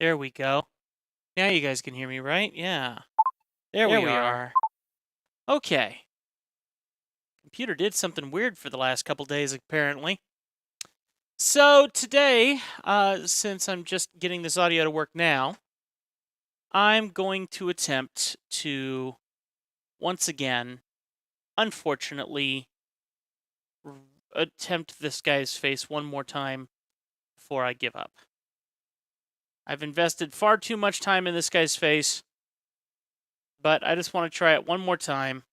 There we go. Now you guys can hear me, right? Yeah. There we are. Okay. Computer did something weird for the last couple days, apparently. So today, since I'm just getting this audio to work now, I'm going to attempt to, once again, unfortunately, attempt this guy's face one more time before I give up. I've invested far too much time in this guy's face, but I just want to try it one more time.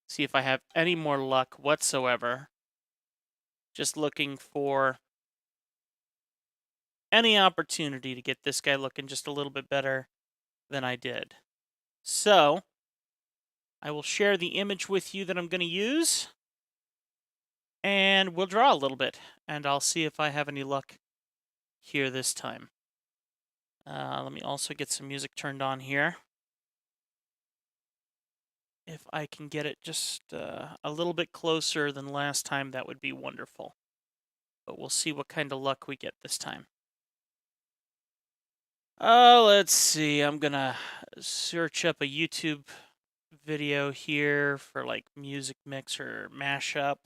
See if I have any more luck whatsoever. Just looking for any opportunity to get this guy looking just a little bit better than I did. So, I will share the image with you that I'm going to use, and we'll draw a little bit, and I'll see if I have any luck here this time. Let me also get some music turned on here. If I can get it just a little bit closer than last time, that would be wonderful. But we'll see what kind of luck we get this time. Let's see. I'm going to search up a YouTube video here for like music mix or mashup.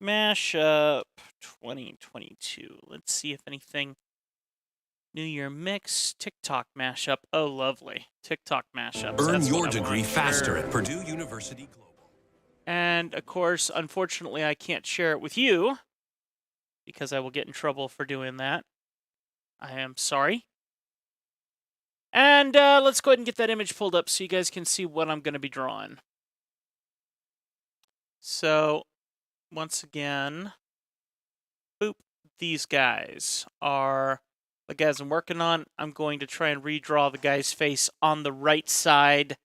Mashup 2022. Let's see if anything. New Year mix, TikTok mashup. Oh, lovely. TikTok mashups. Earn your degree faster at Purdue University Global. And of course, unfortunately, I can't share it with you because I will get in trouble for doing that. I am sorry. And let's go ahead and get that image pulled up so you guys can see what I'm going to be drawing. So, once again, boop, these guys are the guys I'm working on. I'm going to try and redraw the guy's face on the right side.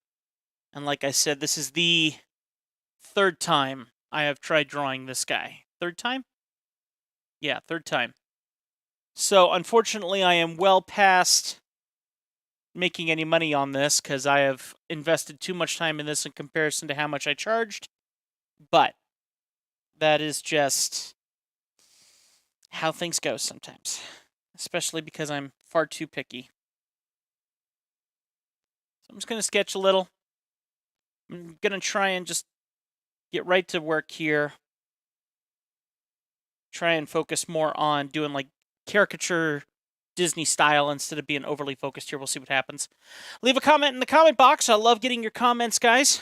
And like I said, this is the third time I have tried drawing this guy. Third time? Yeah, third time. So, unfortunately, I am well past making any money on this because I have invested too much time in this in comparison to how much I charged. But that is just how things go sometimes, especially because I'm far too picky. So I'm just going to sketch a little. I'm going to try and just get right to work here. Try and focus more on doing like caricature Disney style instead of being overly focused here. We'll see what happens. Leave a comment in the comment box. I love getting your comments, guys.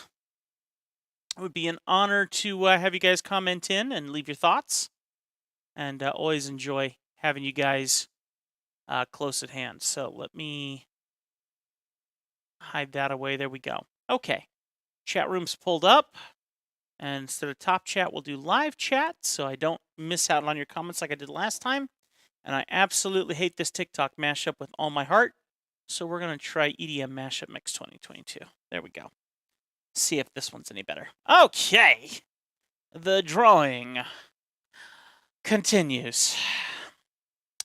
It would be an honor to have you guys comment in and leave your thoughts. And always enjoy having you guys close at hand. So let me hide that away. There we go. Okay. Chat room's pulled up. And instead of top chat, we'll do live chat so I don't miss out on your comments like I did last time. And I absolutely hate this TikTok mashup with all my heart. So we're going to try EDM Mashup Mix 2022. There we go. See if this one's any better. Okay. The drawing continues.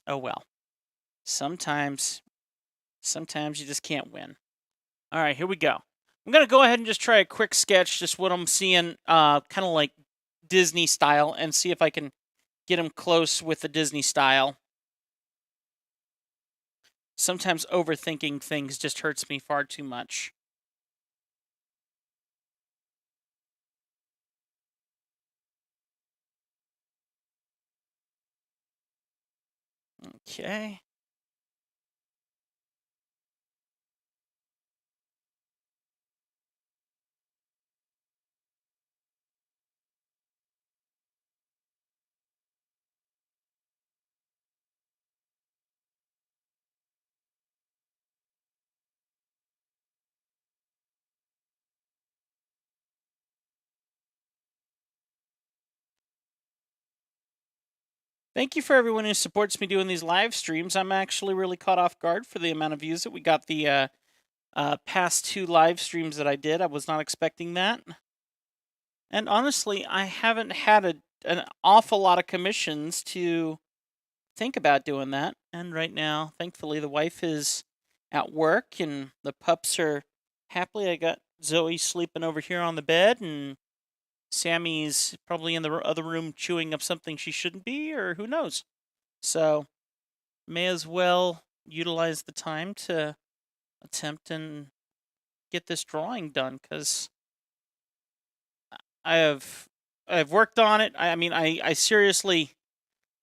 Oh, well. Sometimes you just can't win. All right, here we go. I'm going to go ahead and just try a quick sketch, just what I'm seeing, kind of like Disney style, and see if I can get him close with the Disney style. Sometimes overthinking things just hurts me far too much. Okay. Thank you for everyone who supports me doing these live streams. I'm actually really caught off guard for the amount of views that we got the past 2 live streams that I did. I was not expecting that. And honestly, I haven't had an awful lot of commissions to think about doing that. And right now, thankfully, the wife is at work and the pups are happily. I got Zoe sleeping over here on the bed, and Sammy's probably in the other room chewing up something she shouldn't be, or who knows. So, may as well utilize the time to attempt and get this drawing done, because I've worked on it. I mean, I seriously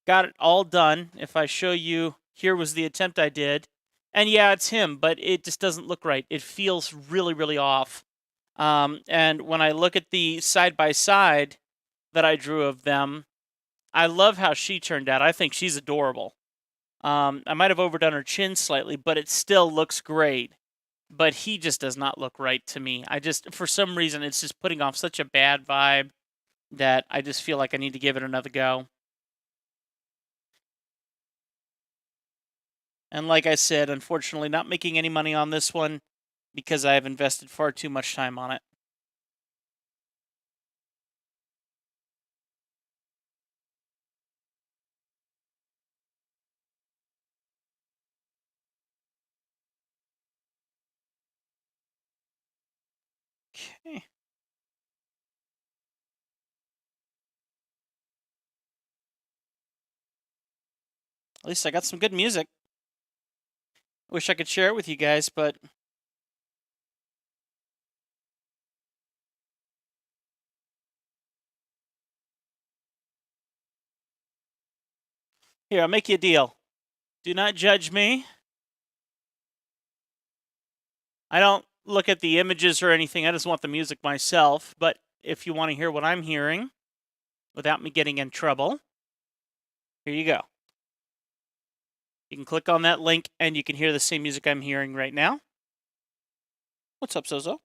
got it all done. If I show you, here was the attempt I did. And yeah, it's him, but it just doesn't look right. It feels really, really off. And when I look at the side-by-side that I drew of them, I love how she turned out. I think she's adorable. I might have overdone her chin slightly, but it still looks great. But he just does not look right to me. For some reason, it's just putting off such a bad vibe that I just feel like I need to give it another go. And like I said, unfortunately, not making any money on this one because I have invested far too much time on it. Okay. At least I got some good music. Wish I could share it with you guys, but here, I'll make you a deal. Do not judge me. I don't look at the images or anything. I just want the music myself. But if you want to hear what I'm hearing without me getting in trouble, here you go. You can click on that link and you can hear the same music I'm hearing right now. What's up, Sozo?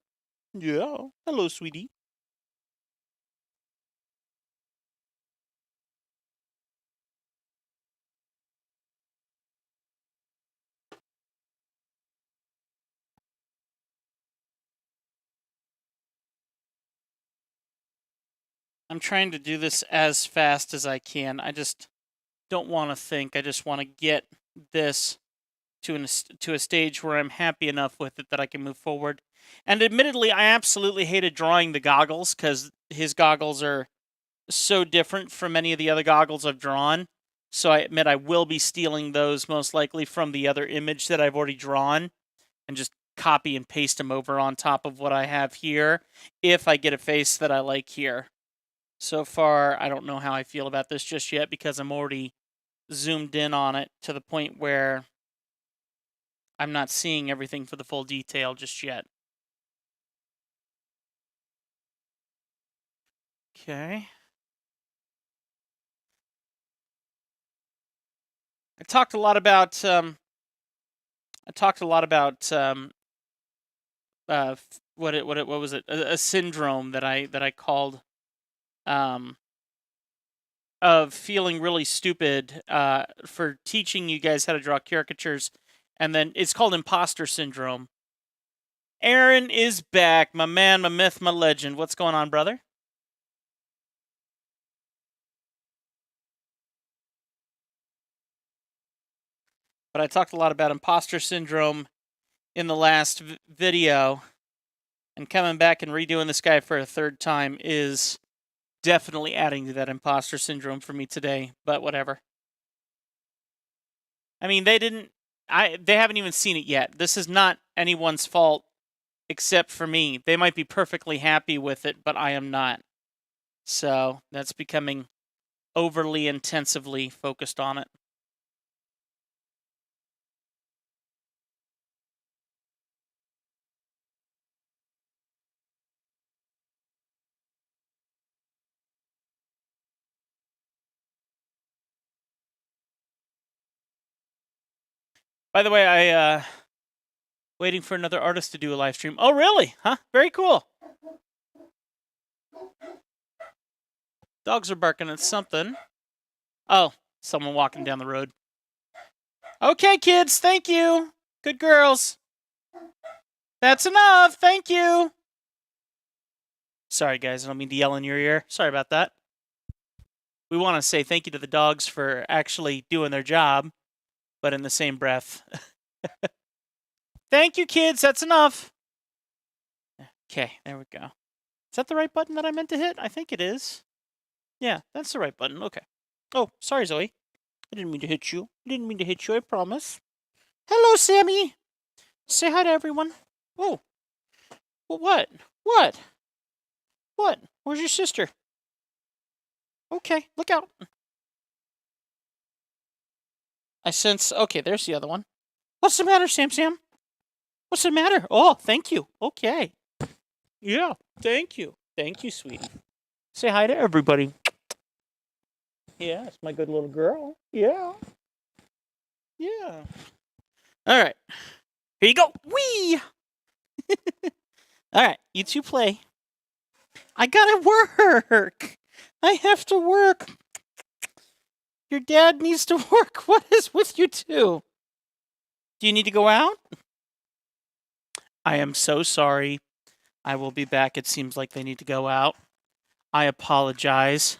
Yeah. Hello, sweetie. I'm trying to do this as fast as I can. I just don't want to think. I just want to get this to a stage where I'm happy enough with it that I can move forward. And admittedly, I absolutely hated drawing the goggles because his goggles are so different from any of the other goggles I've drawn. So I admit I will be stealing those most likely from the other image that I've already drawn and just copy and paste them over on top of what I have here if I get a face that I like here. So far, I don't know how I feel about this just yet because I'm already zoomed in on it to the point where I'm not seeing everything for the full detail just yet. Okay. I talked a lot about what was it? A syndrome that I called of feeling really stupid for teaching you guys how to draw caricatures, and then it's called imposter syndrome. Aaron is back, my man, my myth, my legend. What's going on, brother? But I talked a lot about imposter syndrome in the last video, and coming back and redoing this guy for a third time is definitely adding to that imposter syndrome for me today, but whatever. I mean, they haven't even seen it yet. This is not anyone's fault except for me. They might be perfectly happy with it, but I am not. So that's becoming overly intensively focused on it. By the way, I waiting for another artist to do a live stream. Oh, really? Huh? Very cool. Dogs are barking at something. Oh, someone walking down the road. Okay, kids, thank you. Good girls. That's enough. Thank you. Sorry, guys. I don't mean to yell in your ear. Sorry about that. We want to say thank you to the dogs for actually doing their job, but in the same breath. Thank you, kids. That's enough. Okay, there we go. Is that the right button that I meant to hit? I think it is. Yeah, that's the right button. Okay. Oh, sorry, Zoe. I didn't mean to hit you. I didn't mean to hit you, I promise. Hello, Sammy. Say hi to everyone. Whoa. Well, what? What? What? Where's your sister? Okay, look out. I sense... Okay, there's the other one. What's the matter, Sam? What's the matter? Oh, thank you. Okay. Yeah, thank you. Thank you, sweetie. Say hi to everybody. Yeah, it's my good little girl. Yeah. Yeah. All right. Here you go. Whee! All right, you two play. I gotta work. I have to work. Your dad needs to work. What is with you two? Do you need to go out? I am so sorry. I will be back. It seems like they need to go out. I apologize.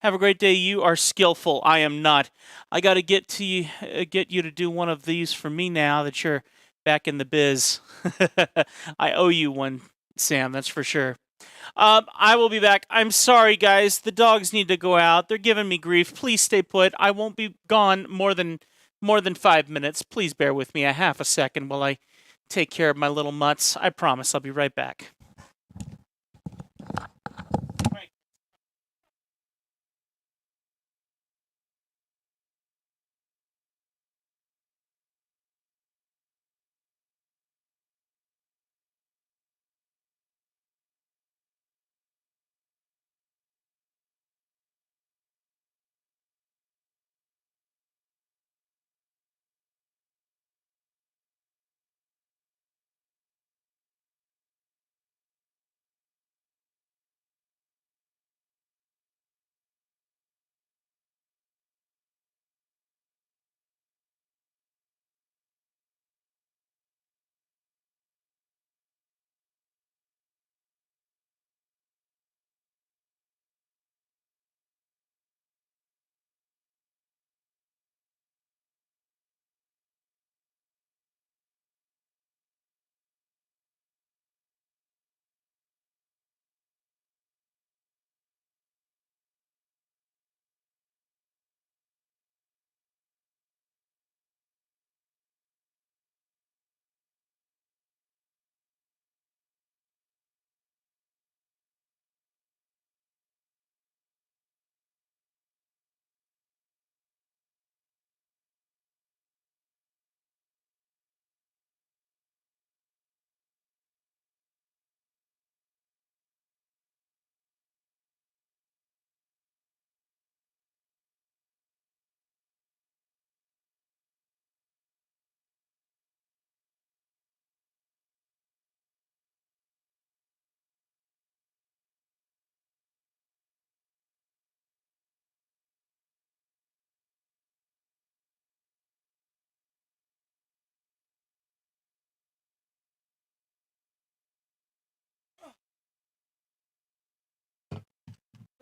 Have a great day. You are skillful. I am not. I got to get you to do one of these for me now that you're back in the biz. I owe you one, Sam. That's for sure. I will be back. I'm sorry, guys. The dogs need to go out. They're giving me grief. Please stay put. I won't be gone more than 5 minutes. Please bear with me a half a second while I take care of my little mutts. I promise I'll be right back.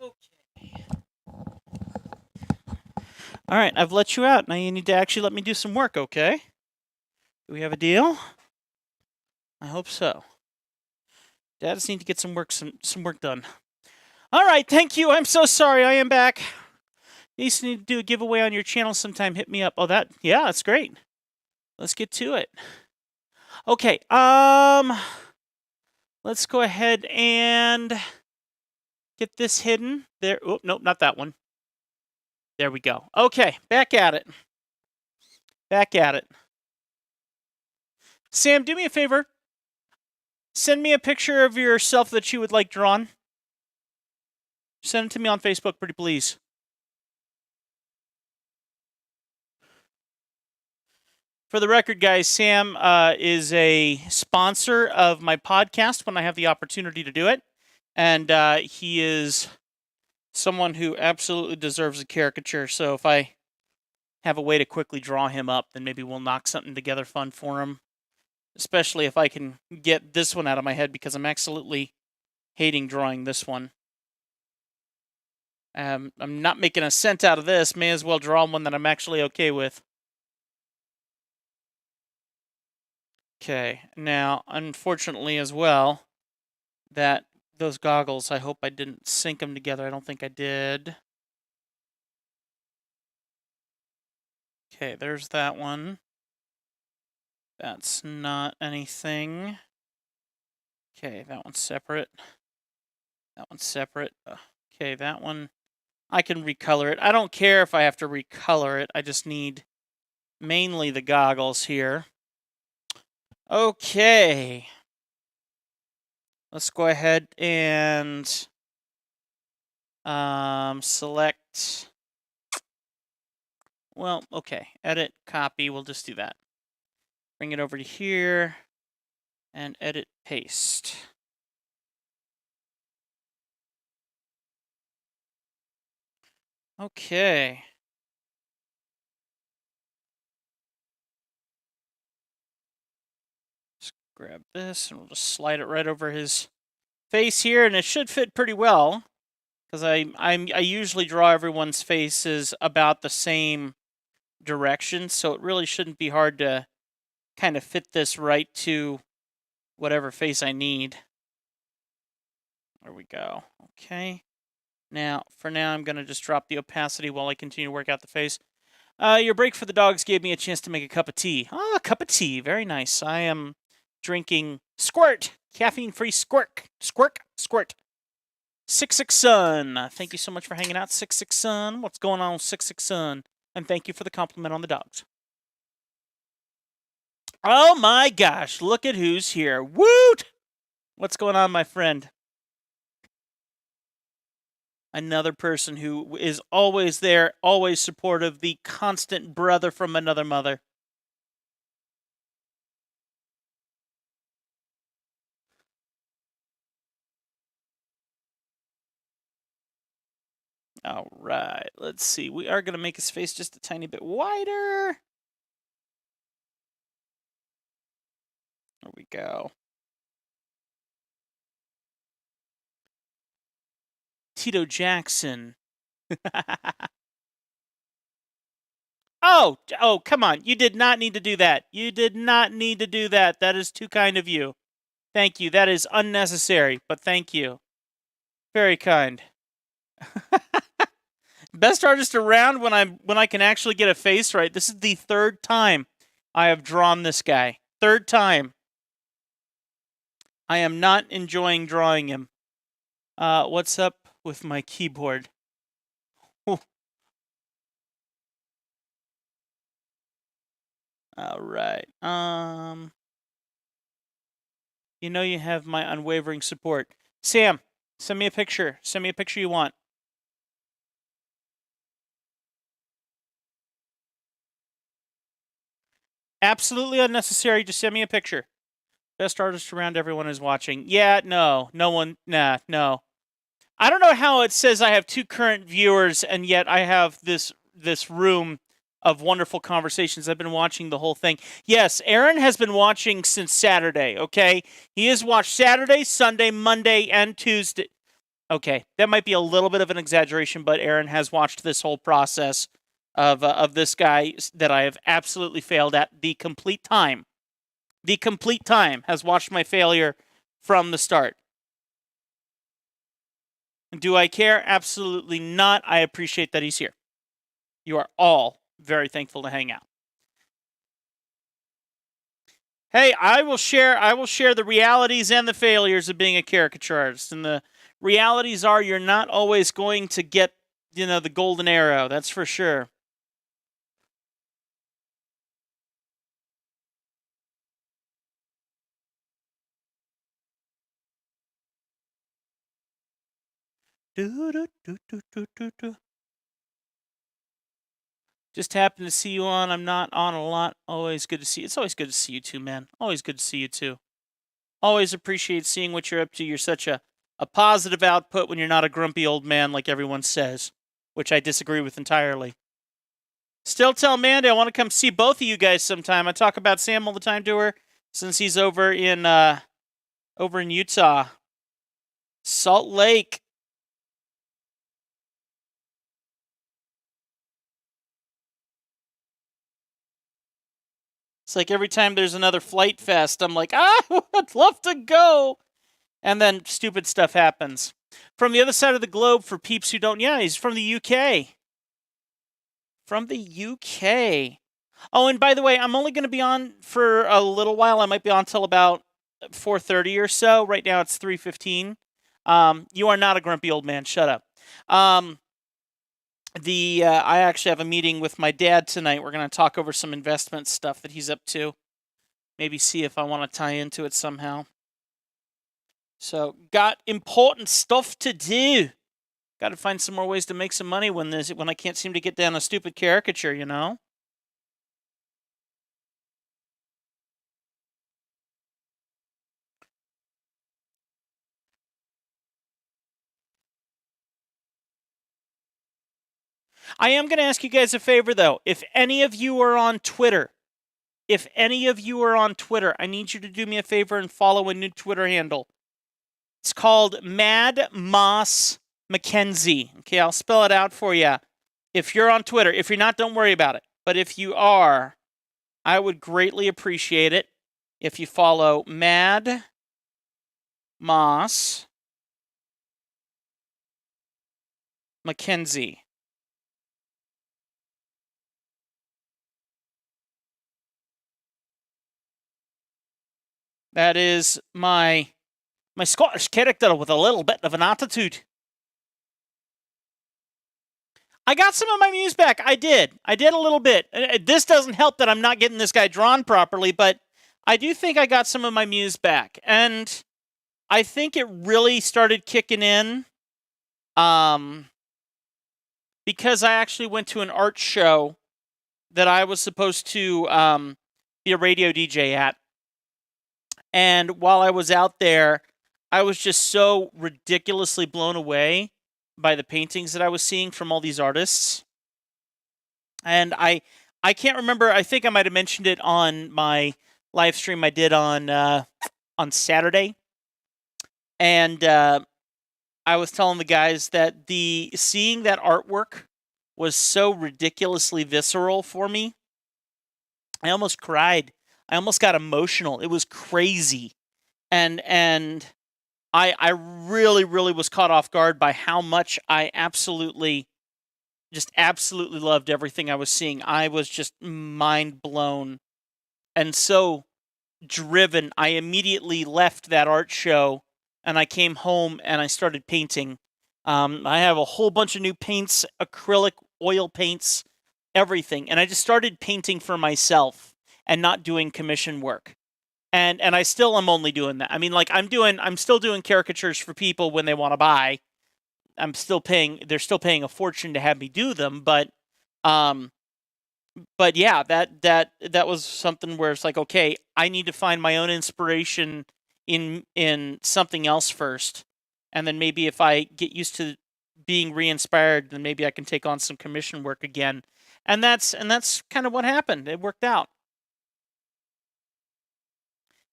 Okay. All right, I've let you out. Now you need to actually let me do some work, okay? Do we have a deal? I hope so. Dad just need to get some work done. All right, thank you. I'm so sorry. I am back. You need to do a giveaway on your channel sometime. Hit me up. Oh, yeah, that's great. Let's get to it. Okay, let's go ahead and get this hidden. There. Oh, nope, not that one. There we go. Okay, back at it. Back at it. Sam, do me a favor. Send me a picture of yourself that you would like drawn. Send it to me on Facebook, pretty please. For the record, guys, Sam is a sponsor of my podcast when I have the opportunity to do it. And he is someone who absolutely deserves a caricature. So if I have a way to quickly draw him up, then maybe we'll knock something together fun for him. Especially if I can get this one out of my head, because I'm absolutely hating drawing this one. I'm not making a cent out of this. May as well draw one that I'm actually okay with. Okay, now, unfortunately as well, that those goggles, I hope I didn't sync them together. I don't think I did. Okay, there's that one. That's not anything. Okay, that one's separate. That one's separate. Okay, that one, I can recolor it. I don't care if I have to recolor it. I just need mainly the goggles here. Okay. Let's go ahead and select. Well, okay. Edit, copy. We'll just do that. Bring it over to here and edit, paste. Okay. Just grab this and we'll just slide it right over his face here, and it should fit pretty well because I usually draw everyone's faces about the same direction, so it really shouldn't be hard to kind of fit this right to whatever face I need. There we go. Okay. Now, for now, I'm going to just drop the opacity while I continue to work out the face. Your break for the dogs gave me a chance to make a cup of tea. Ah, a cup of tea. Very nice. I am drinking Squirt. Caffeine-free Squirt. Squirt. 66 Sun. Thank you so much for hanging out, 66 Sun. What's going on, 66 Sun? And thank you for the compliment on the dogs. Oh my gosh, look at who's here. Woot! What's going on, my friend? Another person who is always there, always supportive, the constant brother from another mother. All right, let's see. We are going to make his face just a tiny bit wider. There we go. Tito Jackson. Oh, come on. You did not need to do that. You did not need to do that. That is too kind of you. Thank you. That is unnecessary, but thank you. Very kind. Best artist around when I can actually get a face right. This is the third time I have drawn this guy. Third time. I am not enjoying drawing him. What's up with my keyboard? All right. You know you have my unwavering support. Sam, send me a picture. Send me a picture you want. Absolutely unnecessary. Just send me a picture. Best artist around, everyone is watching. Yeah, no one, no. I don't know how it says I have 2 current viewers, and yet I have this room of wonderful conversations. I've been watching the whole thing. Yes, Aaron has been watching since Saturday, okay? He has watched Saturday, Sunday, Monday, and Tuesday. Okay, that might be a little bit of an exaggeration, but Aaron has watched this whole process of this guy that I have absolutely failed at the complete time. The complete time has watched my failure from the start. Do I care? Absolutely not. I appreciate that he's here. You are all very thankful to hang out. Hey, I will share the realities and the failures of being a caricature artist. And the realities are you're not always going to get, the golden arrow. That's for sure. Just happened to see you on. I'm not on a lot. Always good to see you. It's always good to see you too, man. Always good to see you too. Always appreciate seeing what you're up to. You're such a positive output when you're not a grumpy old man like everyone says, which I disagree with entirely. Still tell Mandy I want to come see both of you guys sometime. I talk about Sam all the time to her since he's over in Utah. Salt Lake. It's like every time there's another Flight Fest, I'm like, I'd love to go. And then stupid stuff happens. From the other side of the globe, for peeps who don't, yeah, he's from the UK. From the UK. Oh, and by the way, I'm only going to be on for a little while. I might be on till about 4:30 or so. Right now it's 3:15. You are not a grumpy old man. Shut up. I actually have a meeting with my dad tonight. We're going to talk over some investment stuff that he's up to. Maybe see if I want to tie into it somehow. So, got important stuff to do. Got to find some more ways to make some money when I can't seem to get down a stupid caricature, you know? I am going to ask you guys a favor, though. If any of you are on Twitter, I need you to do me a favor and follow a new Twitter handle. It's called Mad Moss Mackenzie. Okay, I'll spell it out for you. If you're on Twitter, if you're not, don't worry about it. But if you are, I would greatly appreciate it if you follow Mad Moss Mackenzie. That is my Scottish character with a little bit of an attitude. I got some of my muse back. I did a little bit. This doesn't help that I'm not getting this guy drawn properly, but I do think I got some of my muse back. And I think it really started kicking in because I actually went to an art show that I was supposed to be a radio DJ at. And while I was out there, I was just so ridiculously blown away by the paintings that I was seeing from all these artists. And I can't remember, I think I might have mentioned it on my live stream I did on Saturday. And I was telling the guys that seeing that artwork was so ridiculously visceral for me. I almost cried. I almost got emotional. It was crazy. And I really, really was caught off guard by how much I absolutely loved everything I was seeing. I was just mind blown and so driven. I immediately left that art show and I came home and I started painting. I have a whole bunch of new paints, acrylic, oil paints, everything. And I just started painting for myself and not doing commission work. And I still am only doing that. I mean, like I'm still doing caricatures for people when they want to buy. They're still paying a fortune to have me do them, but yeah, that was something where it's like, okay, I need to find my own inspiration in something else first. And then maybe if I get used to being re-inspired, then maybe I can take on some commission work again. And that's kind of what happened. It worked out.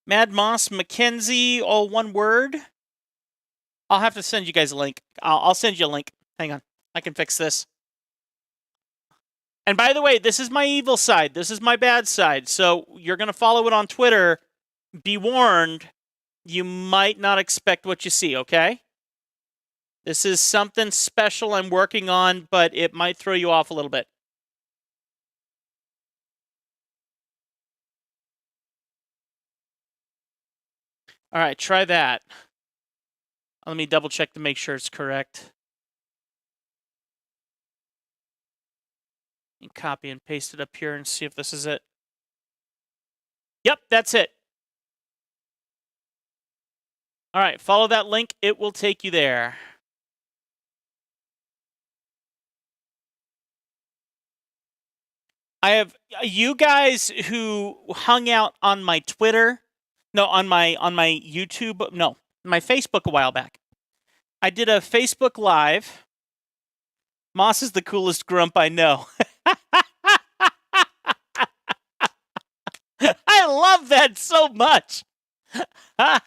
Mad Moss Mackenzie, all one word. I'll have to send you guys a link. I'll send you a link. Hang on. I can fix this. And by the way, this is my evil side. This is my bad side. So you're going to follow it on Twitter. Be warned, you might not expect what you see, okay? This is something special I'm working on, but it might throw you off a little bit. All right, try that. Let me double check to make sure it's correct. And copy and paste it up here and see if this is it. Yep, that's it. All right, follow that link. It will take you there. I have you guys who hung out on my Twitter, on my YouTube, my Facebook a while back. I did a Facebook Live. Moss is the coolest grump I know. I love that so much. I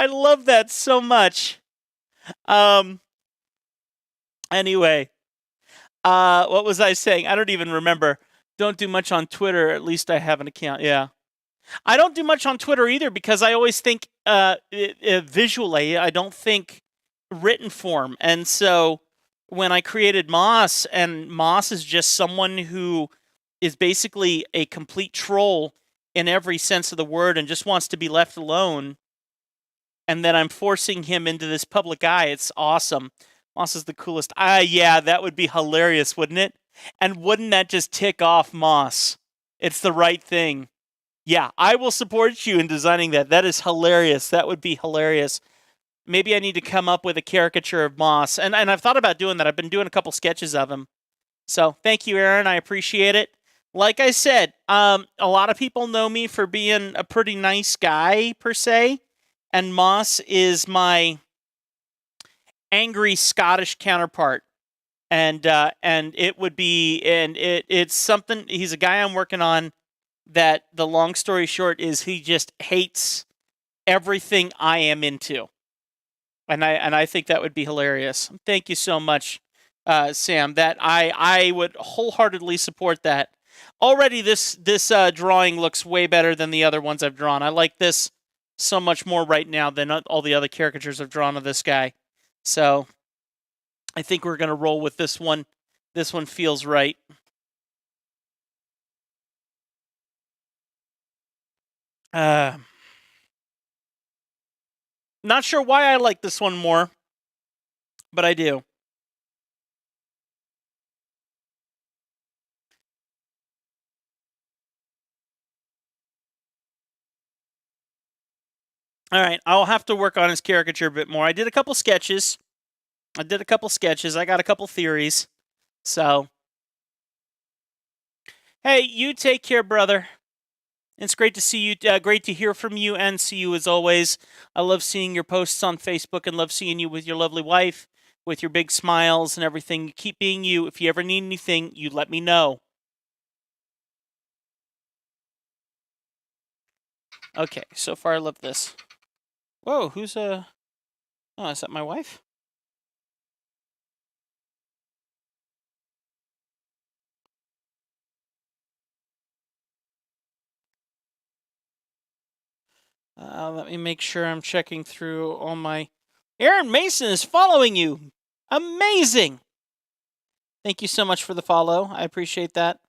love that so much. Anyway, what was I saying? I don't even remember. Don't do much on Twitter. At least I have an account. Yeah. I don't do much on Twitter either because I always think visually. I don't think written form. And so when I created Moss, and Moss is just someone who is basically a complete troll in every sense of the word and just wants to be left alone. And then I'm forcing him into this public eye. It's awesome. Moss is the coolest. Yeah, that would be hilarious, wouldn't it? And wouldn't that just tick off Moss? It's the right thing. Yeah, I will support you in designing that. That is hilarious. That would be hilarious. Maybe I need to come up with a caricature of Moss. And I've thought about doing that. I've been doing a couple sketches of him. So thank you, Aaron. I appreciate it. Like I said, a lot of people know me for being a pretty nice guy, per se. And Moss is my angry Scottish counterpart. And it would be, and it's something, he's a guy I'm working on that the long story short is he just hates everything I am into. And I think that would be hilarious. Thank you so much, Sam. That I would wholeheartedly support that. Already, this drawing looks way better than the other ones I've drawn. I like this so much more right now than all the other caricatures I've drawn of this guy. So I think we're gonna roll with this one. This one feels right. Not sure why I like this one more, but I do. All right, I'll have to work on his caricature a bit more. I did a couple sketches. I got a couple theories. So, hey, you take care, brother. It's great to see you. Great to hear from you and see you as always. I love seeing your posts on Facebook and love seeing you with your lovely wife, with your big smiles and everything. You keep being you. If you ever need anything, you let me know. Okay, so far I love this. Whoa, who's Oh, is that my wife? Let me make sure I'm checking through all my... Aaron Mason is following you! Amazing! Thank you so much for the follow. I appreciate that.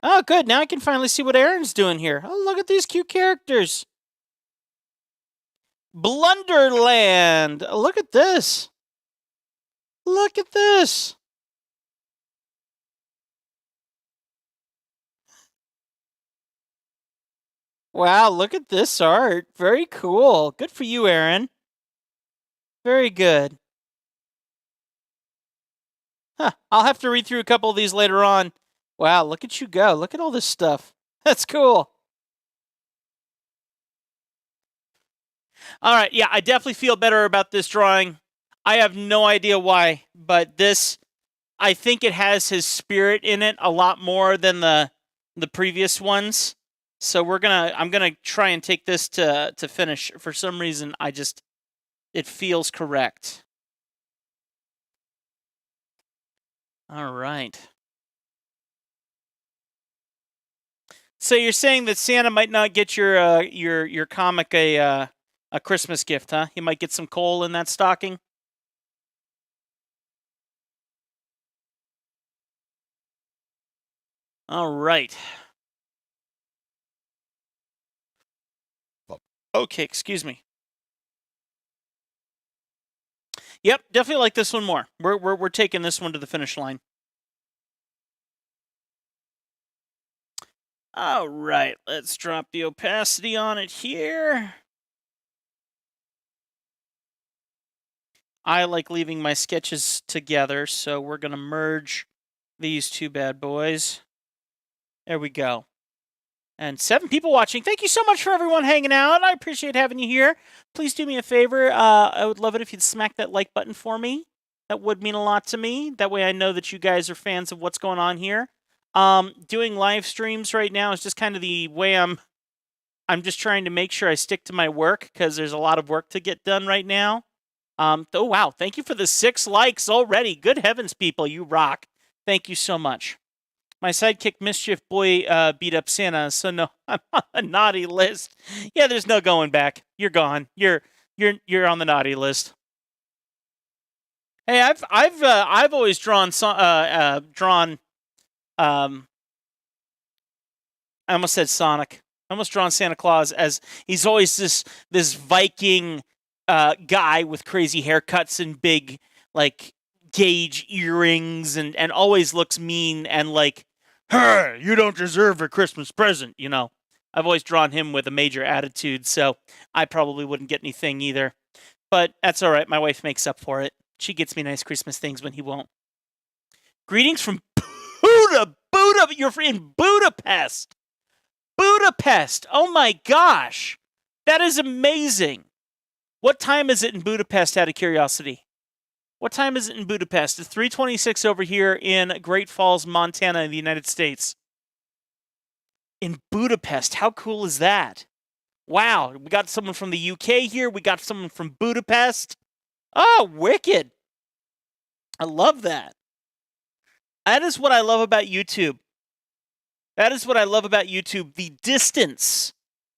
Oh, good. Now I can finally see what Aaron's doing here. Oh, look at these cute characters. Blunderland! Look at this! Look at this! Wow, look at this art. Very cool. Good for you, Aaron. Very good. Huh, I'll have to read through a couple of these later on. Wow, look at you go. Look at all this stuff. That's cool. All right, yeah, I definitely feel better about this drawing. I have no idea why, but this, I think it has his spirit in it a lot more than the previous ones. So I'm gonna try and take this to finish. For some reason, it feels correct. All right. So you're saying that Santa might not get your comic a Christmas gift, huh? He might get some coal in that stocking. All right. Okay, excuse me. Yep, definitely like this one more. We're taking this one to the finish line. All right, let's drop the opacity on it here. I like leaving my sketches together, so we're going to merge these two bad boys. There we go. And 7 people watching. Thank you so much for everyone hanging out. I appreciate having you here. Please do me a favor. I would love it if you'd smack that like button for me. That would mean a lot to me. That way I know that you guys are fans of what's going on here. Doing live streams right now is just kind of the way I'm just trying to make sure I stick to my work because there's a lot of work to get done right now. Oh, wow. Thank you for the 6 likes already. Good heavens, people. You rock. Thank you so much. My sidekick Mischief Boy beat up Santa, so no, I'm on the naughty list. Yeah, there's no going back. You're gone. You're on the naughty list. Hey, I've always drawn. I almost said Sonic. I almost drawn Santa Claus as he's always this Viking guy with crazy haircuts and big like gauge earrings and always looks mean and like, hey, you don't deserve a Christmas present, you know. I've always drawn him with a major attitude, so I probably wouldn't get anything either. But that's all right. My wife makes up for it. She gets me nice Christmas things when he won't. Greetings from Buda. You're in Budapest. Budapest. Oh my gosh. That is amazing. What time is it in Budapest, out of curiosity? What time is it in Budapest? It's 3:26 over here in Great Falls, Montana, in the United States. In Budapest. How cool is that? Wow. We got someone from the UK here. We got someone from Budapest. Oh, wicked. I love that. That is what I love about YouTube. That is what I love about YouTube. The distance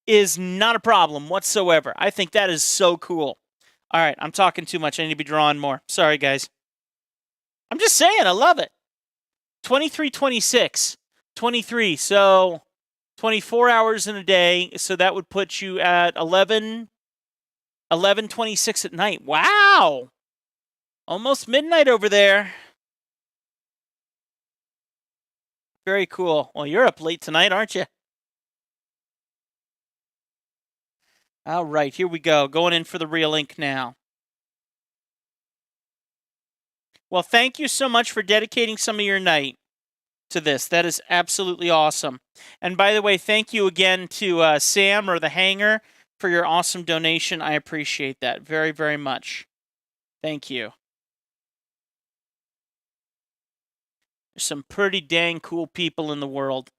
is not a problem whatsoever. I think that is so cool. All right, I'm talking too much. I need to be drawing more. Sorry, guys. I'm just saying, I love it. 23, 26. 23, so 24 hours in a day. So that would put you at 11:26 at night. Wow. Almost midnight over there. Very cool. Well, you're up late tonight, aren't you? All right, here we go. Going in for the real ink now. Well, thank you so much for dedicating some of your night to this. That is absolutely awesome. And by the way, thank you again to Sam or the Hanger for your awesome donation. I appreciate that very, very much. Thank you. There's some pretty dang cool people in the world.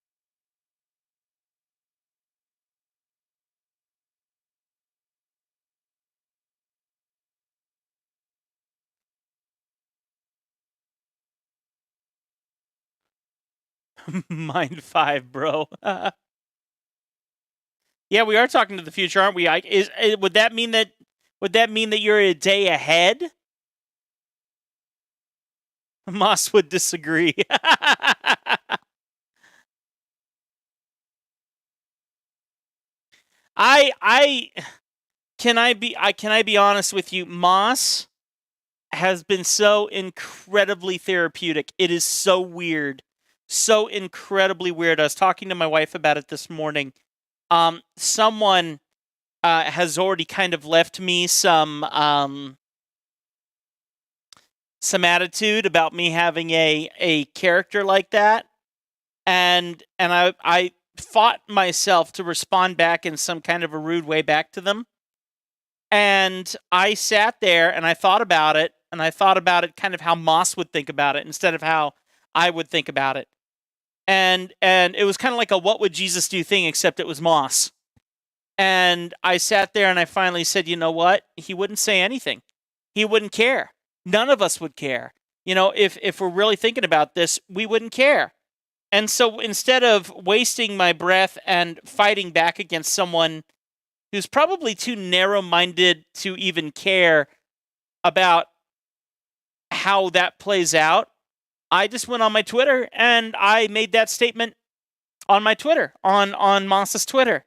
Mind 5, bro. Yeah, we are talking to the future, aren't we? Would that mean that you're a day ahead? Moss would disagree. Can I be honest with you? Moss has been so incredibly therapeutic. It is so weird. So incredibly weird. I was talking to my wife about it this morning. Someone has already kind of left me some attitude about me having a character like that. And I fought myself to respond back in some kind of a rude way back to them. And I sat there and I thought about it, and I thought about it kind of how Moss would think about it instead of how I would think about it. And it was kind of like a what would Jesus do thing, except it was Moss. And I sat there and I finally said, you know what? He wouldn't say anything. He wouldn't care. None of us would care. You know, if we're really thinking about this, we wouldn't care. And so instead of wasting my breath and fighting back against someone who's probably too narrow-minded to even care about how that plays out, I just went on my Twitter and I made that statement on my Twitter, on Moss's Twitter.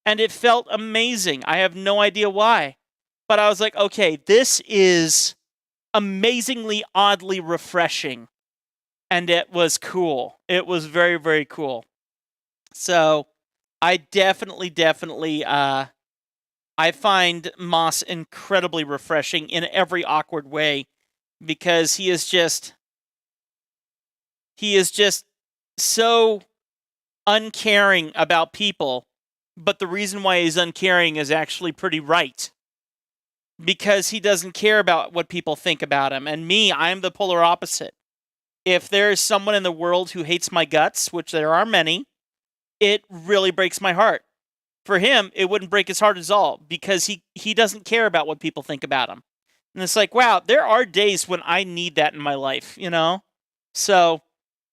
And it felt amazing. I have no idea why. But I was like, okay, this is amazingly oddly refreshing. And it was cool. It was very, very cool. So I definitely, I find Moss incredibly refreshing in every awkward way, because he is just so uncaring about people, but the reason why he's uncaring is actually pretty right, because he doesn't care about what people think about him. And me, I'm the polar opposite. If there is someone in the world who hates my guts, which there are many, it really breaks my heart. For him, it wouldn't break his heart at all, because he doesn't care about what people think about him. And it's like, wow, there are days when I need that in my life, you know? So,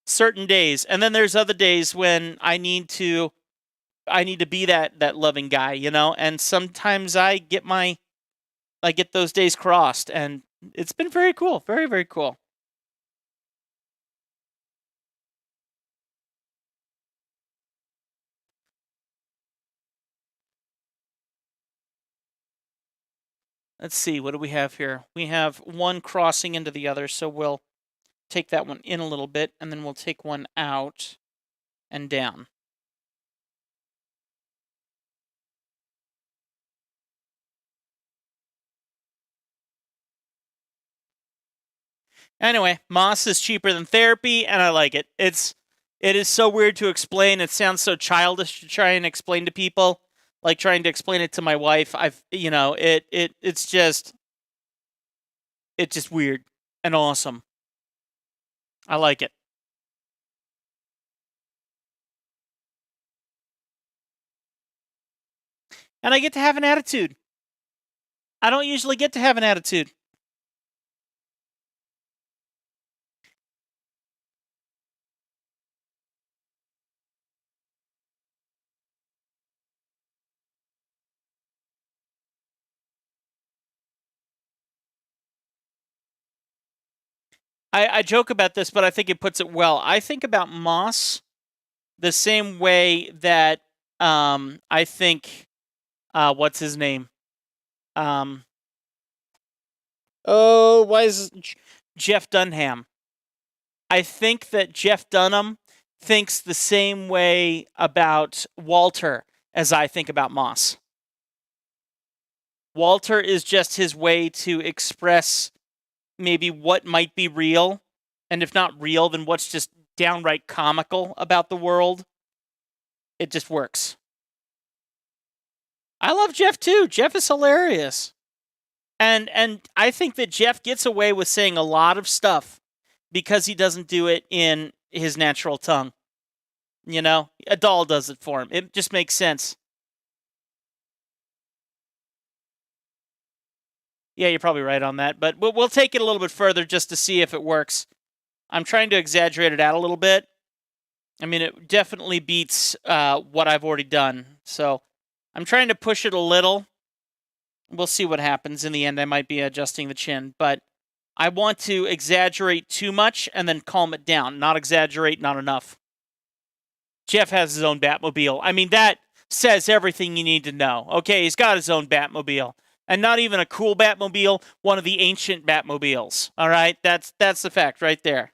certain days. And then there's other days when I need to be that loving guy, you know? And sometimes I get those days crossed, and It's been very cool. Very, very cool. Let's see, what do we have here? We have one crossing into the other, so we'll take that one in a little bit, and then we'll take one out and down. Anyway, moss is cheaper than therapy, and I like it. It is so weird to explain. It sounds so childish to try and explain to people, like trying to explain it to my wife. It's just weird and awesome. I like it. And I get to have an attitude. I don't usually get to have an attitude. I joke about this, but I think it puts it well. I think about moss the same way that I think what's his name? Why is Jeff Dunham? I think that Jeff Dunham thinks the same way about Walter as I think about Moss. Walter is just his way to express maybe what might be real, and if not real, then what's just downright comical about the world. It just works. I love Jeff too. Jeff is hilarious. And I think that Jeff gets away with saying a lot of stuff because he doesn't do it in his natural tongue. You know, a doll does it for him. It just makes sense. Yeah, you're probably right on that, but we'll take it a little bit further just to see if it works. I'm trying to exaggerate it out a little bit. I mean, it definitely beats what I've already done. So I'm trying to push it a little. We'll see what happens. In the end, I might be adjusting the chin, but I want to exaggerate too much and then calm it down. Not exaggerate, not enough. Jeff has his own Batmobile. I mean, that says everything you need to know. Okay, he's got his own Batmobile. And not even a cool Batmobile, one of the ancient Batmobiles. All right, that's the fact right there.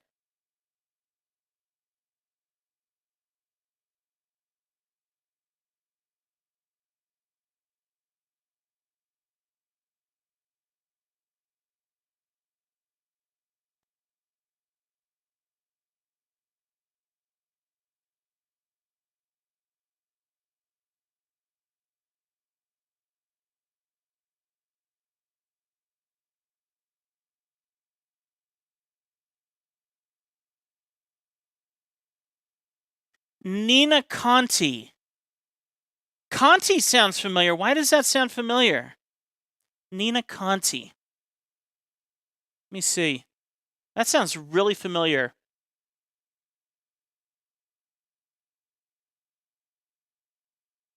Nina Conti. Conti sounds familiar. Why does that sound familiar? Nina Conti. Let me see. That sounds really familiar.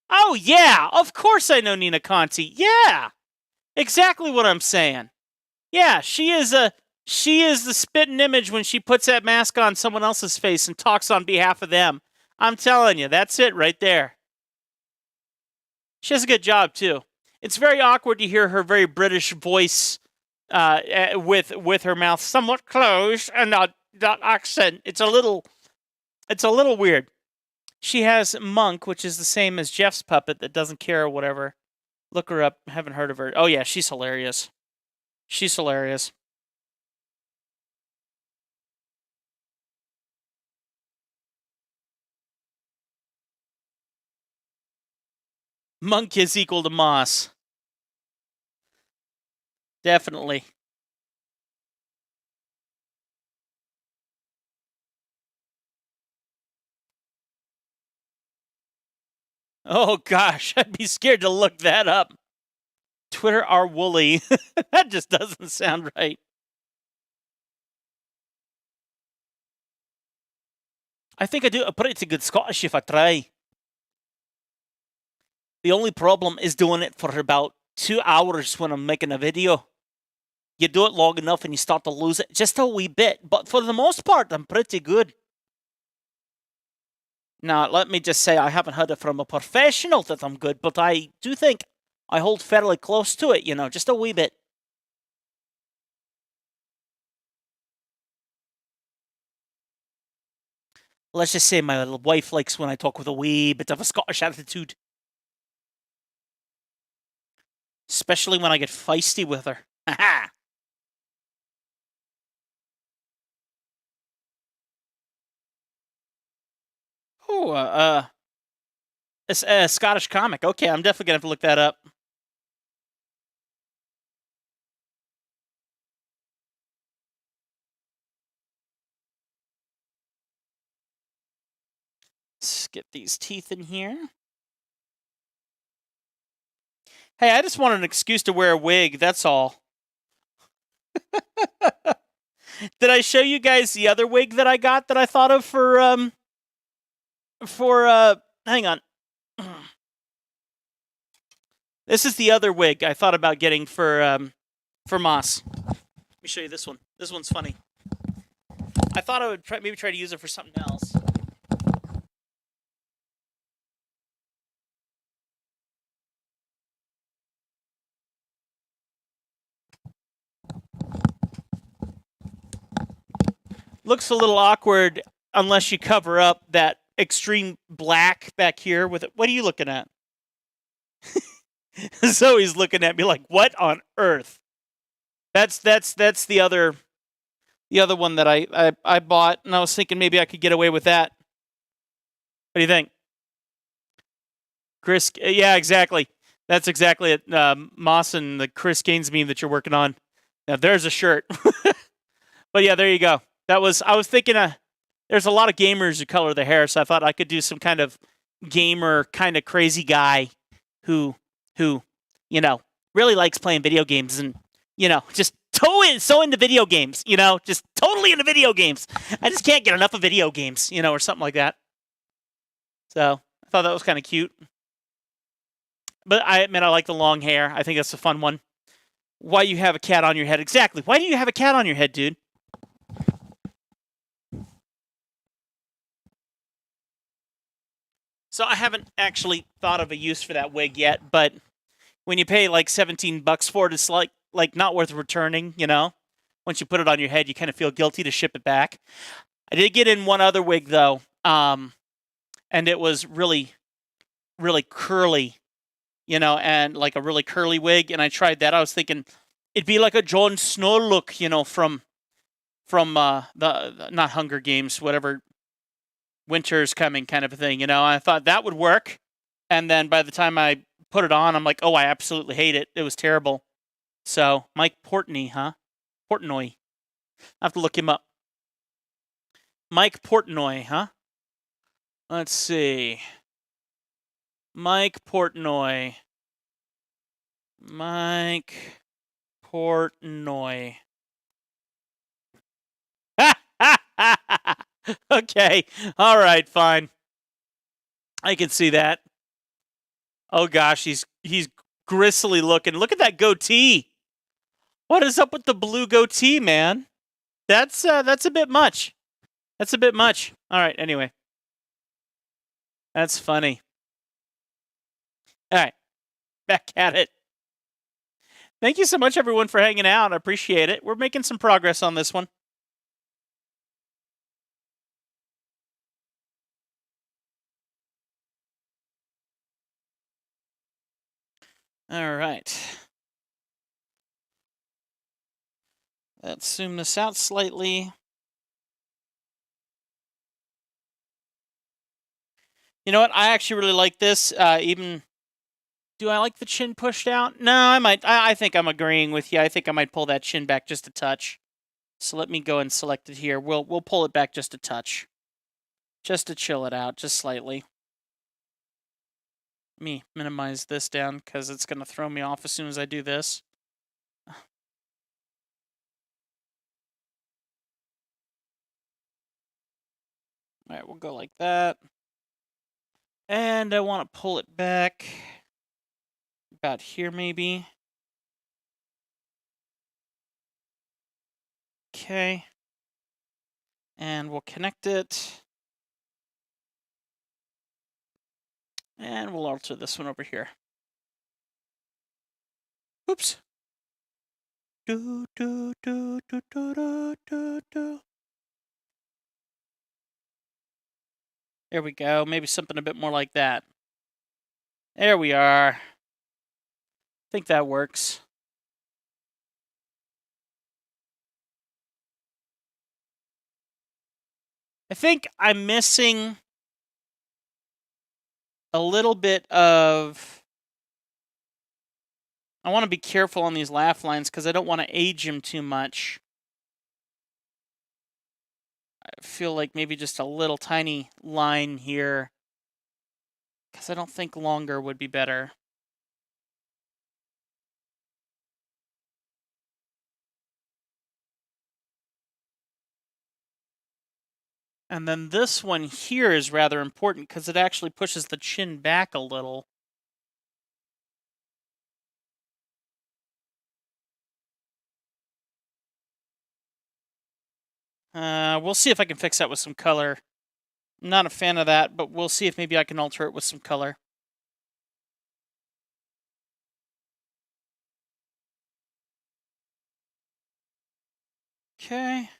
Oh, yeah. Of course I know Nina Conti. Yeah. Exactly what I'm saying. Yeah, she is the spitting image when she puts that mask on someone else's face and talks on behalf of them. I'm telling you, that's it right there. She has a good job too. It's very awkward to hear her very British voice with her mouth somewhat closed and that accent. It's a little weird. She has Monk, which is the same as Jeff's puppet that doesn't care or whatever. Look her up. Haven't heard of her. Oh yeah, she's hilarious. She's hilarious. Monk is equal to Moss. Definitely. Oh gosh, I'd be scared to look that up. Twitter are woolly. That just doesn't sound right. I think I do a pretty good Scottish if I try. The only problem is doing it for about 2 hours when I'm making a video. You do it long enough and you start to lose it just a wee bit. But for the most part, I'm pretty good. Now, let me just say, I haven't heard it from a professional that I'm good, but I do think I hold fairly close to it, just a wee bit. Let's just say my little wife likes when I talk with a wee bit of a Scottish attitude. Especially when I get feisty with her. Haha! Oh, it's a Scottish comic. Okay, I'm definitely gonna have to look that up. Let's get these teeth in here. Hey, I just wanted an excuse to wear a wig, that's all. Did I show you guys the other wig that I got that I thought of for hang on. This is the other wig I thought about getting for Moss. Let me show you this one. This one's funny. I thought I would maybe try to use it for something else. Looks a little awkward unless you cover up that extreme black back here with it. What are you looking at? Zoe's looking at me like, what on earth? That's the other one that I bought, and I was thinking maybe I could get away with that. What do you think? Chris, yeah, exactly. That's exactly it. Moss and the Chris Gaines meme that you're working on. Now there's a shirt. But yeah, there you go. I was thinking there's a lot of gamers who color their hair, so I thought I could do some kind of gamer kind of crazy guy who really likes playing video games and just so into video games, just totally into video games. I just can't get enough of video games, or something like that. So I thought that was kind of cute. But I admit I like the long hair. I think that's a fun one. Why you have a cat on your head? Exactly. Why do you have a cat on your head, dude? So I haven't actually thought of a use for that wig yet, but when you pay like $17 for it, it's like not worth returning, Once you put it on your head, you kind of feel guilty to ship it back. I did get in one other wig though, and it was really, really curly, and like a really curly wig. And I tried that. I was thinking it'd be like a Jon Snow look, from the not Hunger Games, whatever, winter's coming kind of a thing, I thought that would work. And then by the time I put it on, I'm like, oh, I absolutely hate it. It was terrible. So Mike Portnoy, huh? Portnoy. I have to look him up. Mike Portnoy, huh? Let's see. Mike Portnoy. Mike Portnoy. Okay. All right, fine. I can see that. Oh gosh, he's gristly looking. Look at that goatee. What is up with the blue goatee, man? That's a bit much. That's a bit much. All right, anyway. That's funny. All right. Back at it. Thank you so much, everyone, for hanging out. I appreciate it. We're making some progress on this one. All right. Let's zoom this out slightly. You know what? I actually really like this. Even, do I like the chin pushed out? No, I might. I think I'm agreeing with you. I think I might pull that chin back just a touch. So let me go and select it here. We'll pull it back just a touch, just to chill it out, just slightly. Let me minimize this down because it's going to throw me off as soon as I do this. All right, we'll go like that. And I want to pull it back about here, maybe. Okay. And we'll connect it. And we'll alter this one over here. Oops. Do, do, do, do, do, do, do, do. There we go. Maybe something a bit more like that. There we are. I think that works. I think I'm missing a little bit of... I want to be careful on these laugh lines because I don't want to age him too much. I feel like maybe just a little tiny line here because I don't think longer would be better. And then this one here is rather important because it actually pushes the chin back a little. We'll see if I can fix that with some color. I'm not a fan of that, but we'll see if maybe I can alter it with some color. Okay.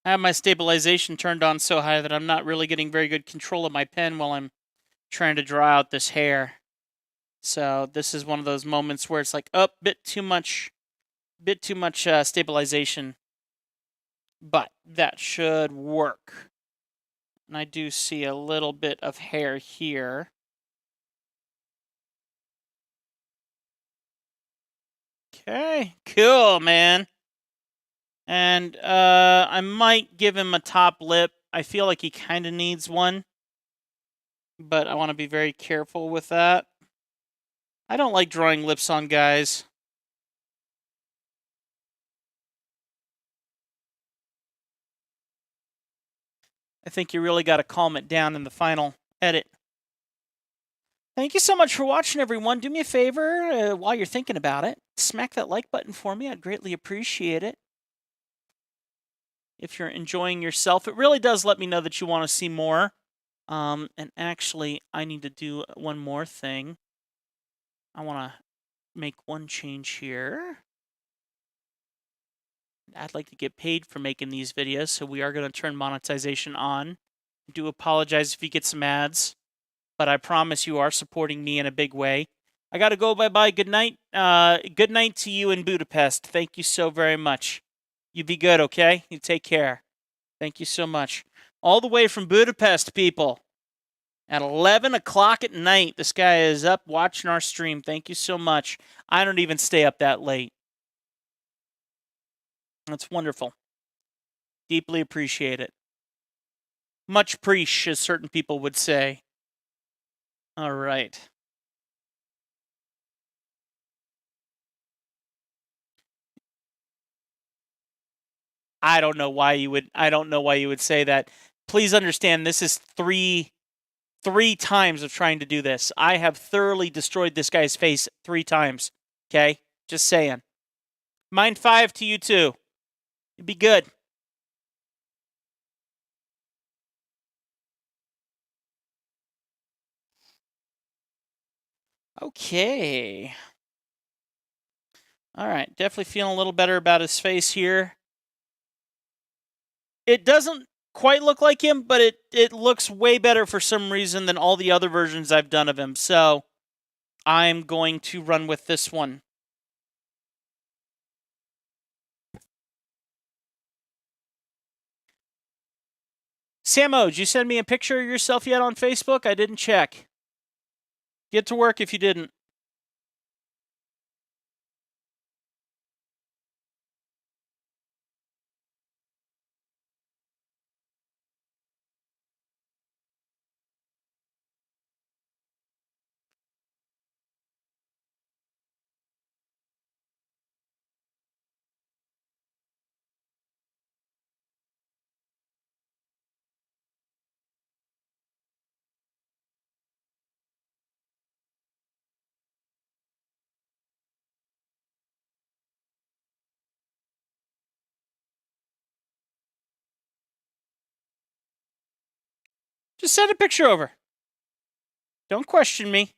I have my stabilization turned on so high that I'm not really getting very good control of my pen while I'm trying to draw out this hair. So this is one of those moments where it's like, oh, bit too much stabilization. But that should work. And I do see a little bit of hair here. Okay, cool, man. And I might give him a top lip. I feel like he kind of needs one, but I want to be very careful with that. I don't like drawing lips on guys. I think you really got to calm it down in the final edit. Thank you so much for watching, everyone. Do me a favor while you're thinking about it. Smack that like button for me. I'd greatly appreciate it. If you're enjoying yourself, it really does let me know that you want to see more. And actually, I need to do one more thing. I want to make one change here. I'd like to get paid for making these videos, so we are going to turn monetization on. I do apologize if you get some ads, but I promise you are supporting me in a big way. I got to go. Bye-bye. Good night. Good night to you in Budapest. Thank you so very much. You be good, okay? You take care. Thank you so much. All the way from Budapest, people. At 11 o'clock at night, this guy is up watching our stream. Thank you so much. I don't even stay up that late. That's wonderful. Deeply appreciate it. Much preach, as certain people would say. All right. I don't know why you would say that. Please understand, this is three times of trying to do this. I have thoroughly destroyed this guy's face 3 times. Okay? Just saying. Mind 5 to you too. You'd be good. Okay. All right. Definitely feeling a little better about his face here. It doesn't quite look like him, but it looks way better for some reason than all the other versions I've done of him. So I'm going to run with this one. Samo, did you send me a picture of yourself yet on Facebook? I didn't check. Get to work if you didn't. Just send a picture over. Don't question me.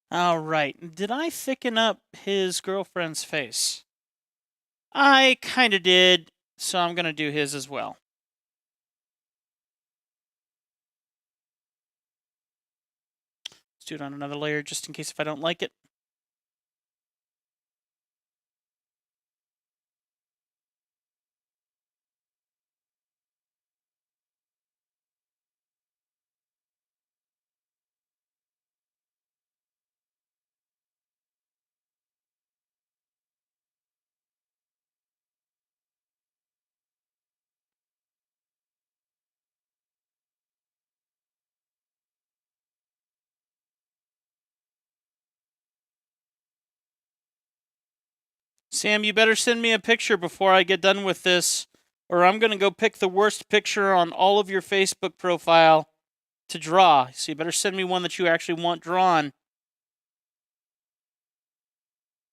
All right. Did I thicken up his girlfriend's face? I kind of did, so I'm going to do his as well. Let's do it on another layer just in case if I don't like it. Sam, you better send me a picture before I get done with this, or I'm going to go pick the worst picture on all of your Facebook profile to draw. So you better send me one that you actually want drawn.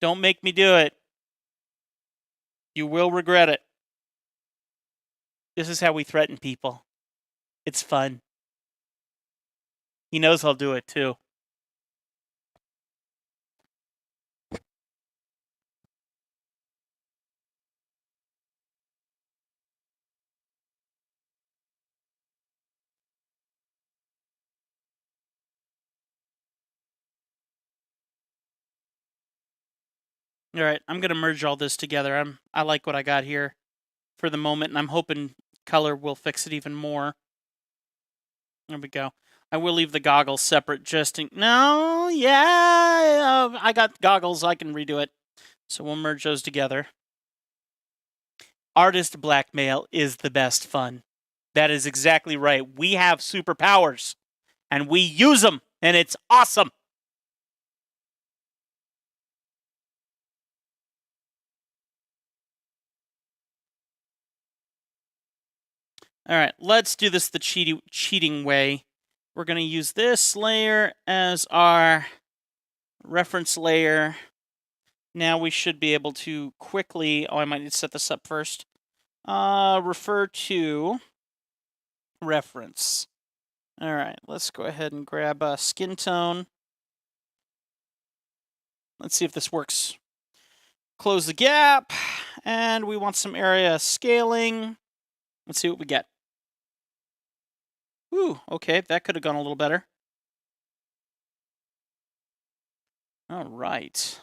Don't make me do it. You will regret it. This is how we threaten people. It's fun. He knows I'll do it too. All right, I'm going to merge all this together. I like what I got here for the moment, and I'm hoping color will fix it even more. There we go. I will leave the goggles separate just in... No, yeah, I got goggles. I can redo it. So we'll merge those together. Artist blackmail is the best fun. That is exactly right. We have superpowers, and we use them, and it's awesome. All right, let's do this the cheating way. We're going to use this layer as our reference layer. Now we should be able to quickly... Oh, I might need to set this up first. Refer to reference. All right, let's go ahead and grab a skin tone. Let's see if this works. Close the gap, and we want some area scaling. Let's see what we get. Ooh, okay, that could have gone a little better. All right.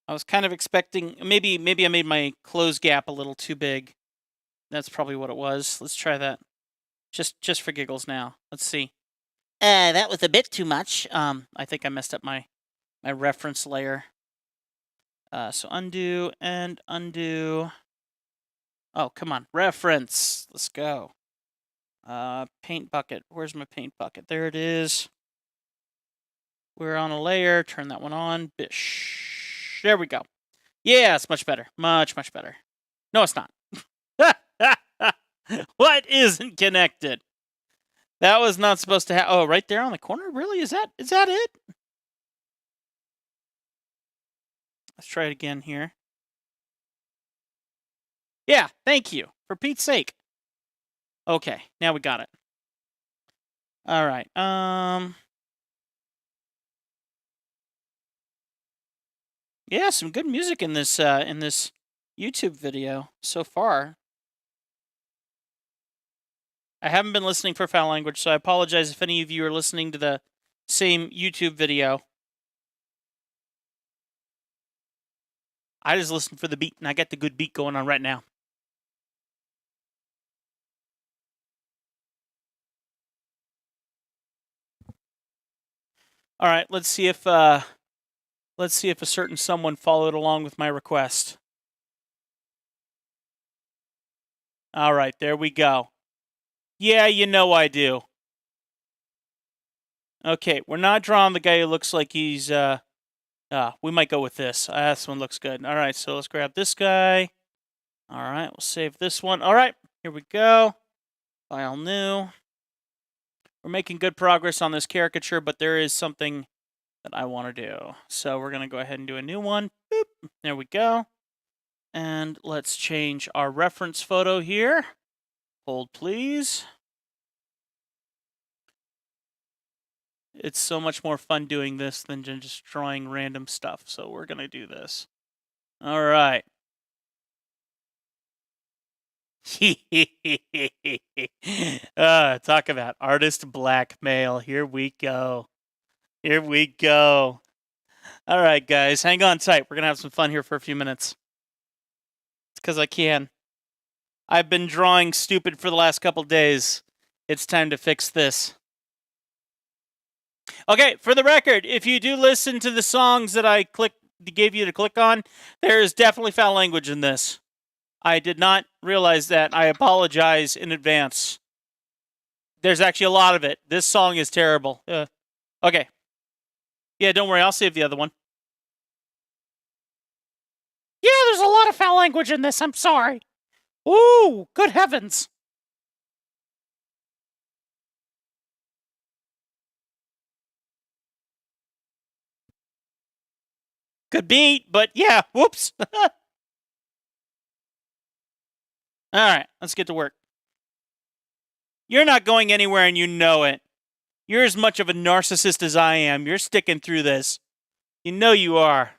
I was kind of expecting, maybe I made my close gap a little too big. That's probably what it was. Let's try that. Just for giggles now. Let's see. That was a bit too much. I think I messed up my reference layer. So undo and undo. Oh, come on. Reference. Let's go. Paint bucket. Where's my paint bucket? There it is. We're on a layer. Turn that one on. Bish. There we go. Yeah, it's much better. Much, much better. No, it's not. What isn't connected? That was not supposed to happen. Oh, right there on the corner? Really? Is that it? Let's try it again here. Yeah, thank you. For Pete's sake. Okay, now we got it. All right. Yeah, some good music in this YouTube video so far. I haven't been listening for foul language, so I apologize if any of you are listening to the same YouTube video. I just listened for the beat, and I got the good beat going on right now. All right, let's see if a certain someone followed along with my request. All right, there we go. Yeah, you know I do. Okay, we're not drawing the guy who looks like he's, we might go with this. This one looks good. All right, so let's grab this guy. All right, we'll save this one. All right, here we go. File new. We're making good progress on this caricature, but there is something that I want to do. So we're going to go ahead and do a new one. Boop. There we go. And let's change our reference photo here. Hold, please. It's so much more fun doing this than just drawing random stuff. So we're going to do this. All right. Talk about artist blackmail. Here we go. Here we go. All right, guys, hang on tight. We're going to have some fun here for a few minutes. It's because I can. I've been drawing stupid for the last couple days. It's time to fix this. Okay, for the record, if you do listen to the songs that I gave you to click on, there is definitely foul language in this. I did not realize that. I apologize in advance. There's actually a lot of it. This song is terrible. Okay. Yeah, don't worry. I'll save the other one. Yeah, there's a lot of foul language in this. I'm sorry. Ooh, good heavens. Good beat, but yeah, whoops. All right, let's get to work. You're not going anywhere and you know it. You're as much of a narcissist as I am. You're sticking through this. You know you are.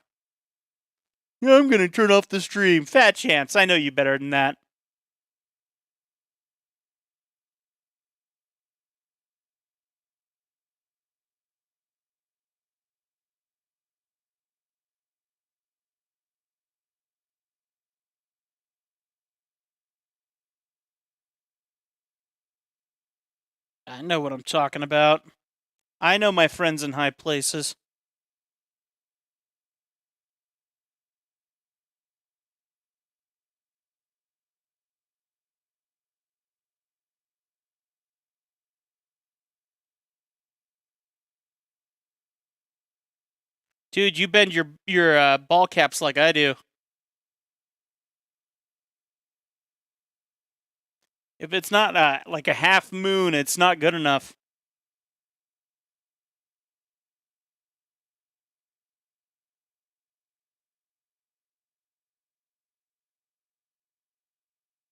I'm going to turn off the stream. Fat chance. I know you better than that. I know what I'm talking about. I know my friends in high places. Dude, you bend your ball caps like I do. If it's not like a half moon, it's not good enough.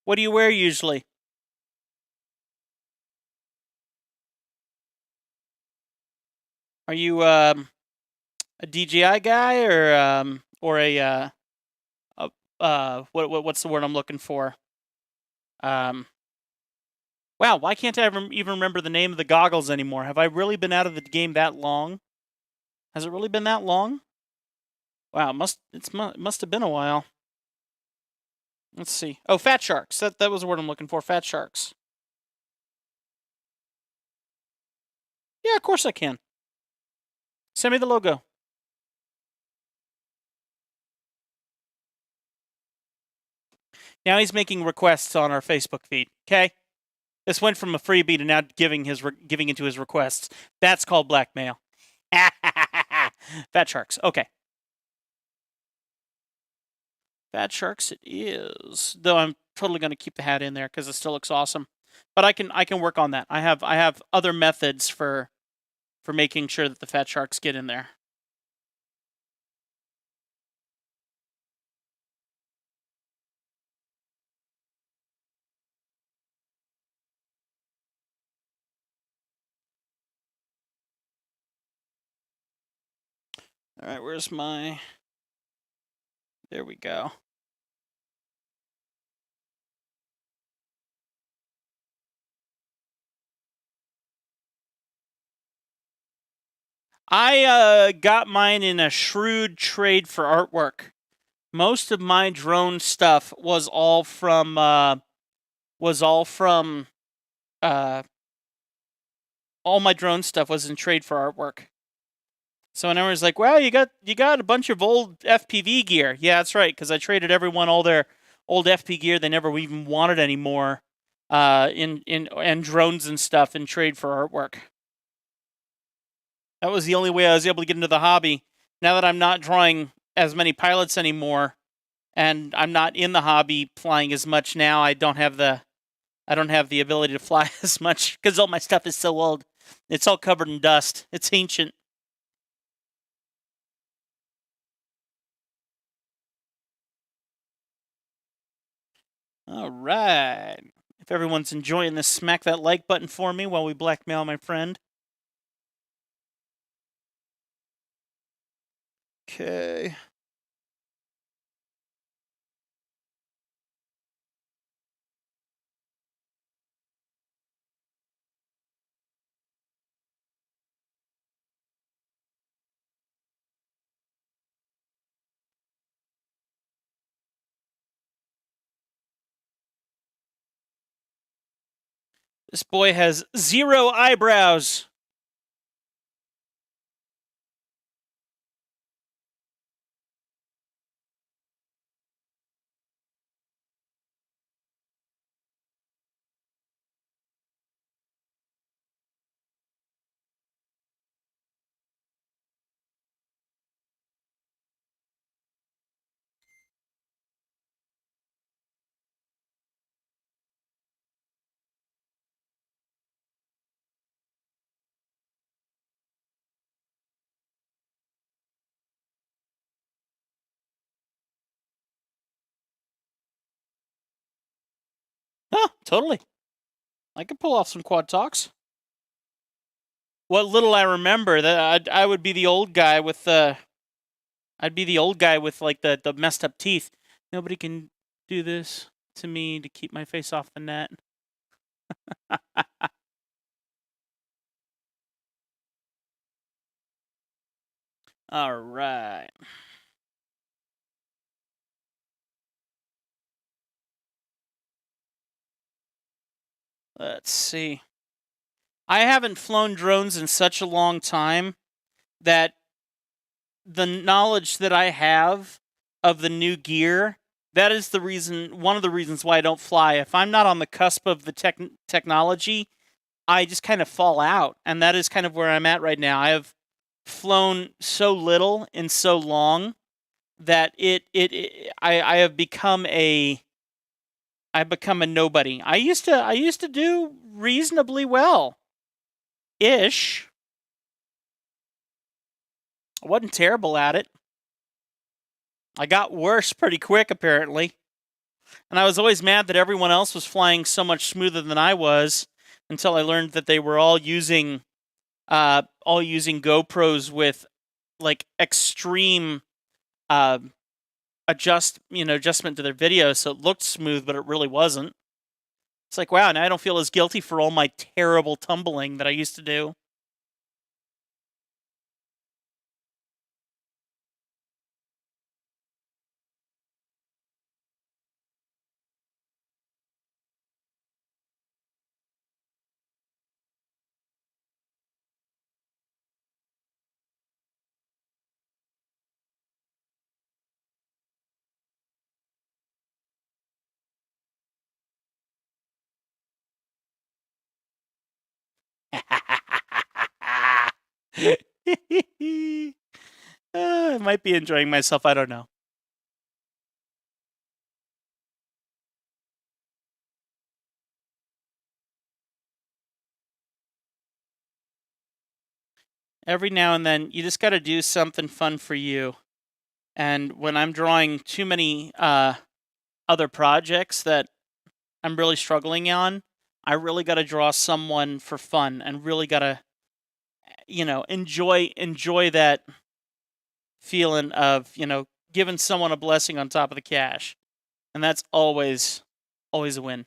What do you wear usually? Are you a DJI guy or a what's the word I'm looking for? Wow, why can't I even remember the name of the goggles anymore? Have I really been out of the game that long? Has it really been that long? Wow, it must have been a while. Let's see. Oh, Fat Sharks. That was the word I'm looking for. Fat Sharks. Yeah, of course I can. Send me the logo. Now he's making requests on our Facebook feed. Okay, this went from a freebie to now giving into his requests. That's called blackmail. Fat Sharks. Okay. Fat Sharks it is. Though I'm totally going to keep the hat in there because it still looks awesome. But I can work on that. I have other methods for making sure that the Fat Sharks get in there. All right, where's my... There we go. I got mine in a shrewd trade for artwork. Most of my drone stuff was all from all my drone stuff was in trade for artwork. So when everyone's like, "Well, you got a bunch of old FPV gear," yeah, that's right, because I traded everyone all their old FPV gear they never even wanted anymore, and drones and stuff in trade for artwork. That was the only way I was able to get into the hobby. Now that I'm not drawing as many pilots anymore, and I'm not in the hobby flying as much now, I don't have the ability to fly as much because all my stuff is so old. It's all covered in dust. It's ancient. All right. If everyone's enjoying this, smack that like button for me while we blackmail my friend. Okay. This boy has 0 eyebrows. Huh, totally. I could pull off some quad talks. What little I remember, that I would be the old guy with the... I'd be the old guy with, like, the messed up teeth. Nobody can do this to me to keep my face off the net. All right. Let's see. I haven't flown drones in such a long time that the knowledge that I have of the new gear, that is the reason, one of the reasons why I don't fly. If I'm not on the cusp of the technology, I just kind of fall out. And that is kind of where I'm at right now. I have flown so little in so long that I have become a nobody. I used to do reasonably well ish. I wasn't terrible at it. I got worse pretty quick, apparently. And I was always mad that everyone else was flying so much smoother than I was, until I learned that they were all using GoPros with, like, extreme adjustment to their videos, so it looked smooth, but it really wasn't. It's like, wow, now I don't feel as guilty for all my terrible tumbling that I used to do. I might be enjoying myself, I don't know. Every now and then, you just got to do something fun for you. And when I'm drawing too many other projects that I'm really struggling on, I really got to draw someone for fun and really got to, enjoy that feeling of, giving someone a blessing on top of the cash. And that's always a win.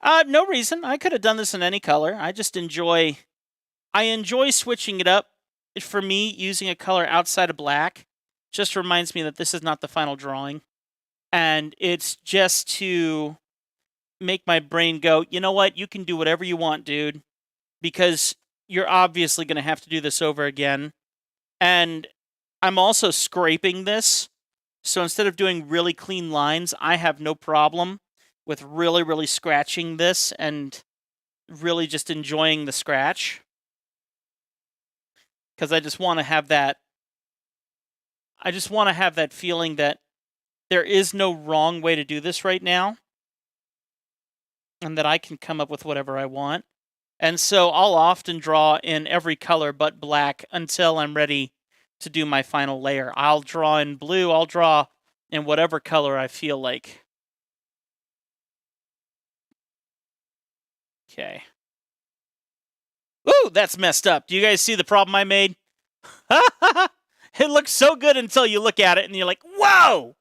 No reason. I could have done this in any color. I enjoy switching it up. For me, using a color outside of black just reminds me that this is not the final drawing. And it's just to make my brain go, you know what? You can do whatever you want, dude, because you're obviously going to have to do this over again. And I'm also scraping this. So instead of doing really clean lines, I have no problem with really, really scratching this and really just enjoying the scratch. because I just want to have that. I just want to have that feeling that there is no wrong way to do this right now, and that I can come up with whatever I want. And so I'll often draw in every color but black until I'm ready to do my final layer. I'll draw in blue, I'll draw in whatever color I feel like. Okay. Ooh, that's messed up. Do you guys see the problem I made? It looks so good until you look at it and you're like, whoa!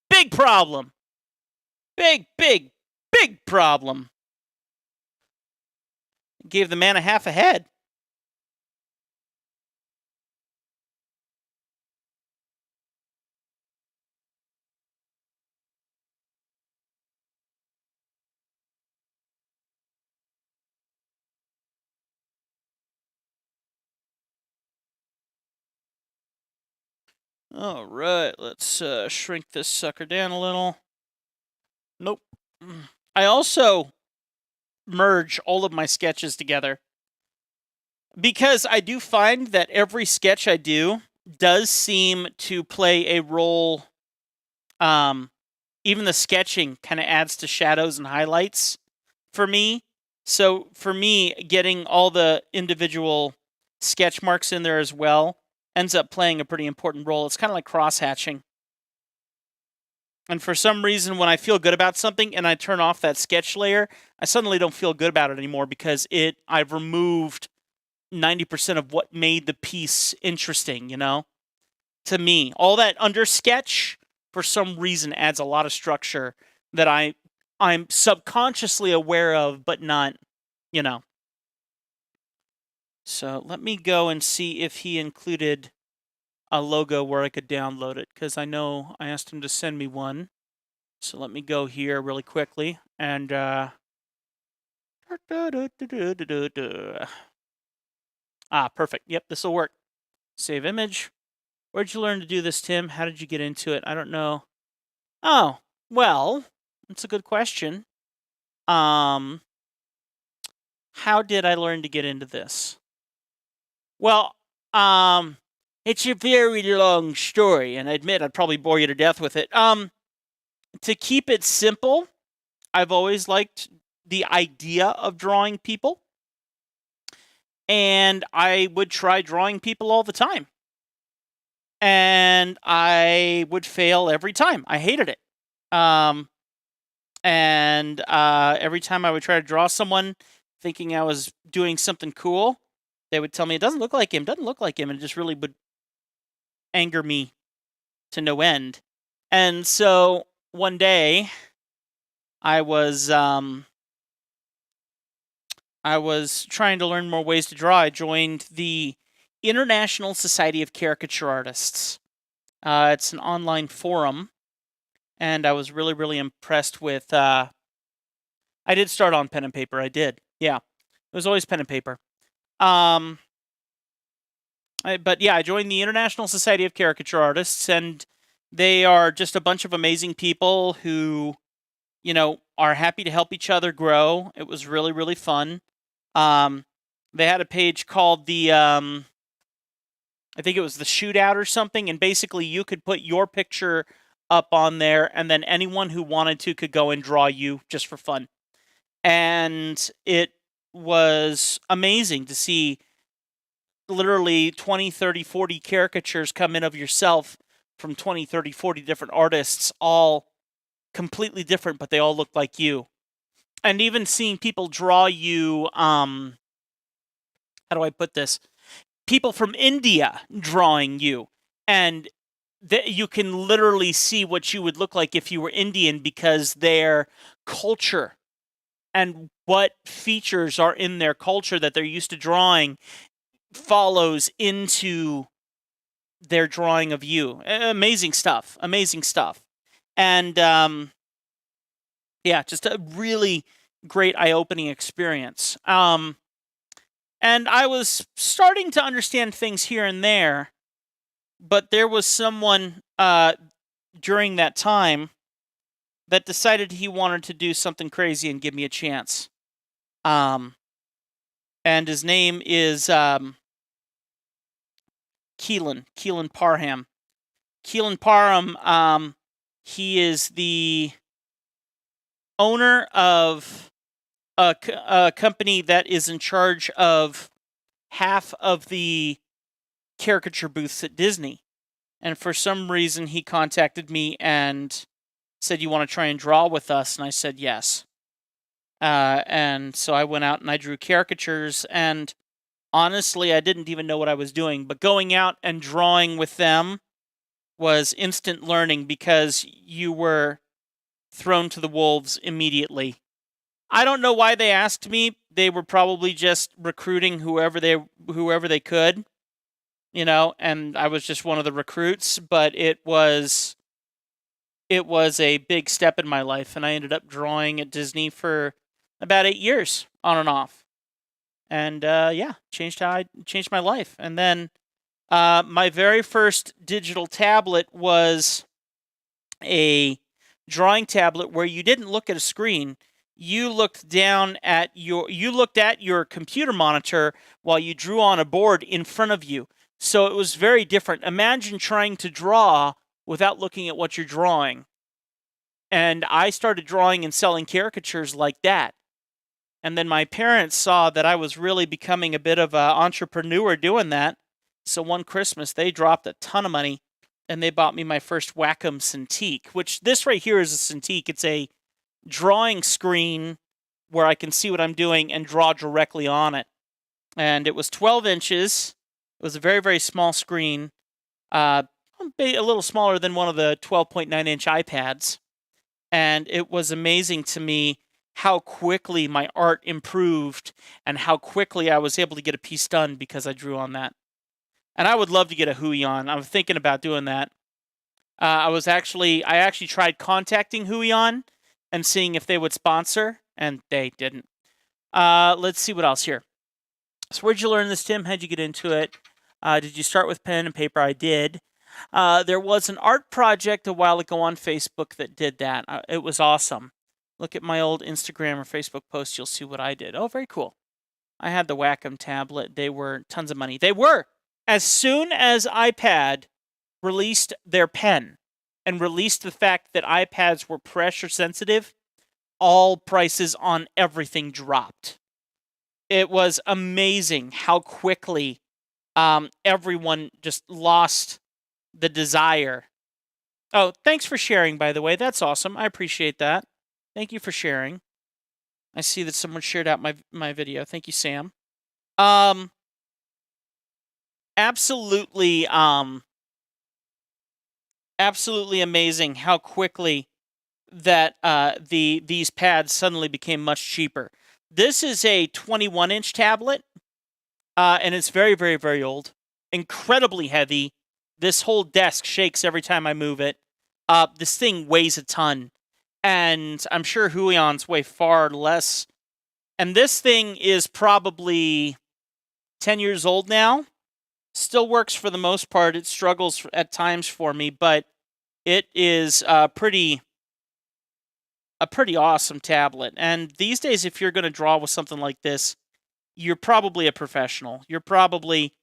Big problem. Big problem. Gave the man a half a head. All right, let's shrink this sucker down a little. Nope. I also merge all of my sketches together because I do find that every sketch I do does seem to play a role. Even the sketching kind of adds to shadows and highlights for me. So for me, getting all the individual sketch marks in there as well ends up playing a pretty important role. It's kind of like cross-hatching. And for some reason, when I feel good about something and I turn off that sketch layer, I suddenly don't feel good about it anymore because I've removed 90% of what made the piece interesting, you know? To me, all that under sketch, for some reason, adds a lot of structure that I'm subconsciously aware of, but not, you know. So let me go and see if he included a logo where I could download it, because I know I asked him to send me one. So let me go here really quickly and perfect. Yep, this will work. Save image. Where'd you learn to do this, Tim? How did you get into it? I don't know. Oh, well, that's a good question. How did I learn to get into this? Well, it's a very long story, and I admit I'd probably bore you to death with it. To keep it simple, I've always liked the idea of drawing people, and I would try drawing people all the time. And I would fail every time. I hated it. And every time I would try to draw someone thinking I was doing something cool, they would tell me, it doesn't look like him, doesn't look like him. And it just really would anger me to no end. And so one day I was trying to learn more ways to draw. I joined the International Society of Caricature Artists. It's an online forum, and I was really, really impressed with. I did start on pen and paper. I did, yeah. It was always pen and paper. But yeah, I joined the International Society of Caricature Artists, and they are just a bunch of amazing people who, you know, are happy to help each other grow. It was really, really fun. They had a page called the I think it was the Shootout or something, and basically you could put your picture up on there, and then anyone who wanted to could go and draw you just for fun. And it was amazing to see literally 20, 30, 40 caricatures come in of yourself from 20, 30, 40 different artists, all completely different, but they all look like you. And even seeing people draw you, how do I put this? People from India drawing you, and you can literally see what you would look like if you were Indian, because their culture and what features are in their culture that they're used to drawing follows into their drawing of you. Amazing stuff. Amazing stuff. And yeah, just a really great eye-opening experience. And I was starting to understand things here and there, but there was someone during that time that decided he wanted to do something crazy and give me a chance. And his name is Keelan Parham. Keelan Parham, he is the owner of a company that is in charge of half of the caricature booths at Disney. And for some reason, he contacted me and said, "You want to try and draw with us?" And I said, yes. And so I went out and I drew caricatures. And honestly, I didn't even know what I was doing. But going out and drawing with them was instant learning because you were thrown to the wolves immediately. I don't know why they asked me. They were probably just recruiting whoever they could, and I was just one of the recruits, but it was a big step in my life, and I ended up drawing at Disney for about 8 years on and off. And changed my life. And then my very first digital tablet was a drawing tablet where you didn't look at a screen. You looked at your computer monitor while you drew on a board in front of you. So it was very different. Imagine trying to draw without looking at what you're drawing. And I started drawing and selling caricatures like that. And then my parents saw that I was really becoming a bit of an entrepreneur doing that. So one Christmas, they dropped a ton of money and they bought me my first Wacom Cintiq, which this right here is a Cintiq. It's a drawing screen where I can see what I'm doing and draw directly on it. And it was 12 inches. It was a very, very small screen, a little smaller than one of the 12.9-inch iPads. And it was amazing to me how quickly my art improved and how quickly I was able to get a piece done because I drew on that. And I would love to get a Huion. I'm thinking about doing that. I actually tried contacting Huion and seeing if they would sponsor, and they didn't. Let's see what else here. So where'd you learn this, Tim? How'd you get into it? Did you start with pen and paper? I did. There was an art project a while ago on Facebook that did that. It was awesome. Look at my old Instagram or Facebook post. You'll see what I did. Oh, very cool. I had the Wacom tablet. They were tons of money. They were. As soon as iPad released their pen and released the fact that iPads were pressure sensitive, all prices on everything dropped. It was amazing how quickly everyone just lost the desire. Oh, thanks for sharing, by the way. That's awesome. I appreciate that. Thank you for sharing. I see that someone shared out my video. Thank you, Sam. Absolutely amazing how quickly that these pads suddenly became much cheaper. This is a 21-inch tablet, and it's very, very, very old. Incredibly heavy. This whole desk shakes every time I move it. This thing weighs a ton, and I'm sure Huion's weigh far less. And this thing is probably 10 years old now. Still works for the most part. It struggles at times for me, but it is a pretty awesome tablet. And these days, if you're going to draw with something like this, you're probably a professional. You're probably,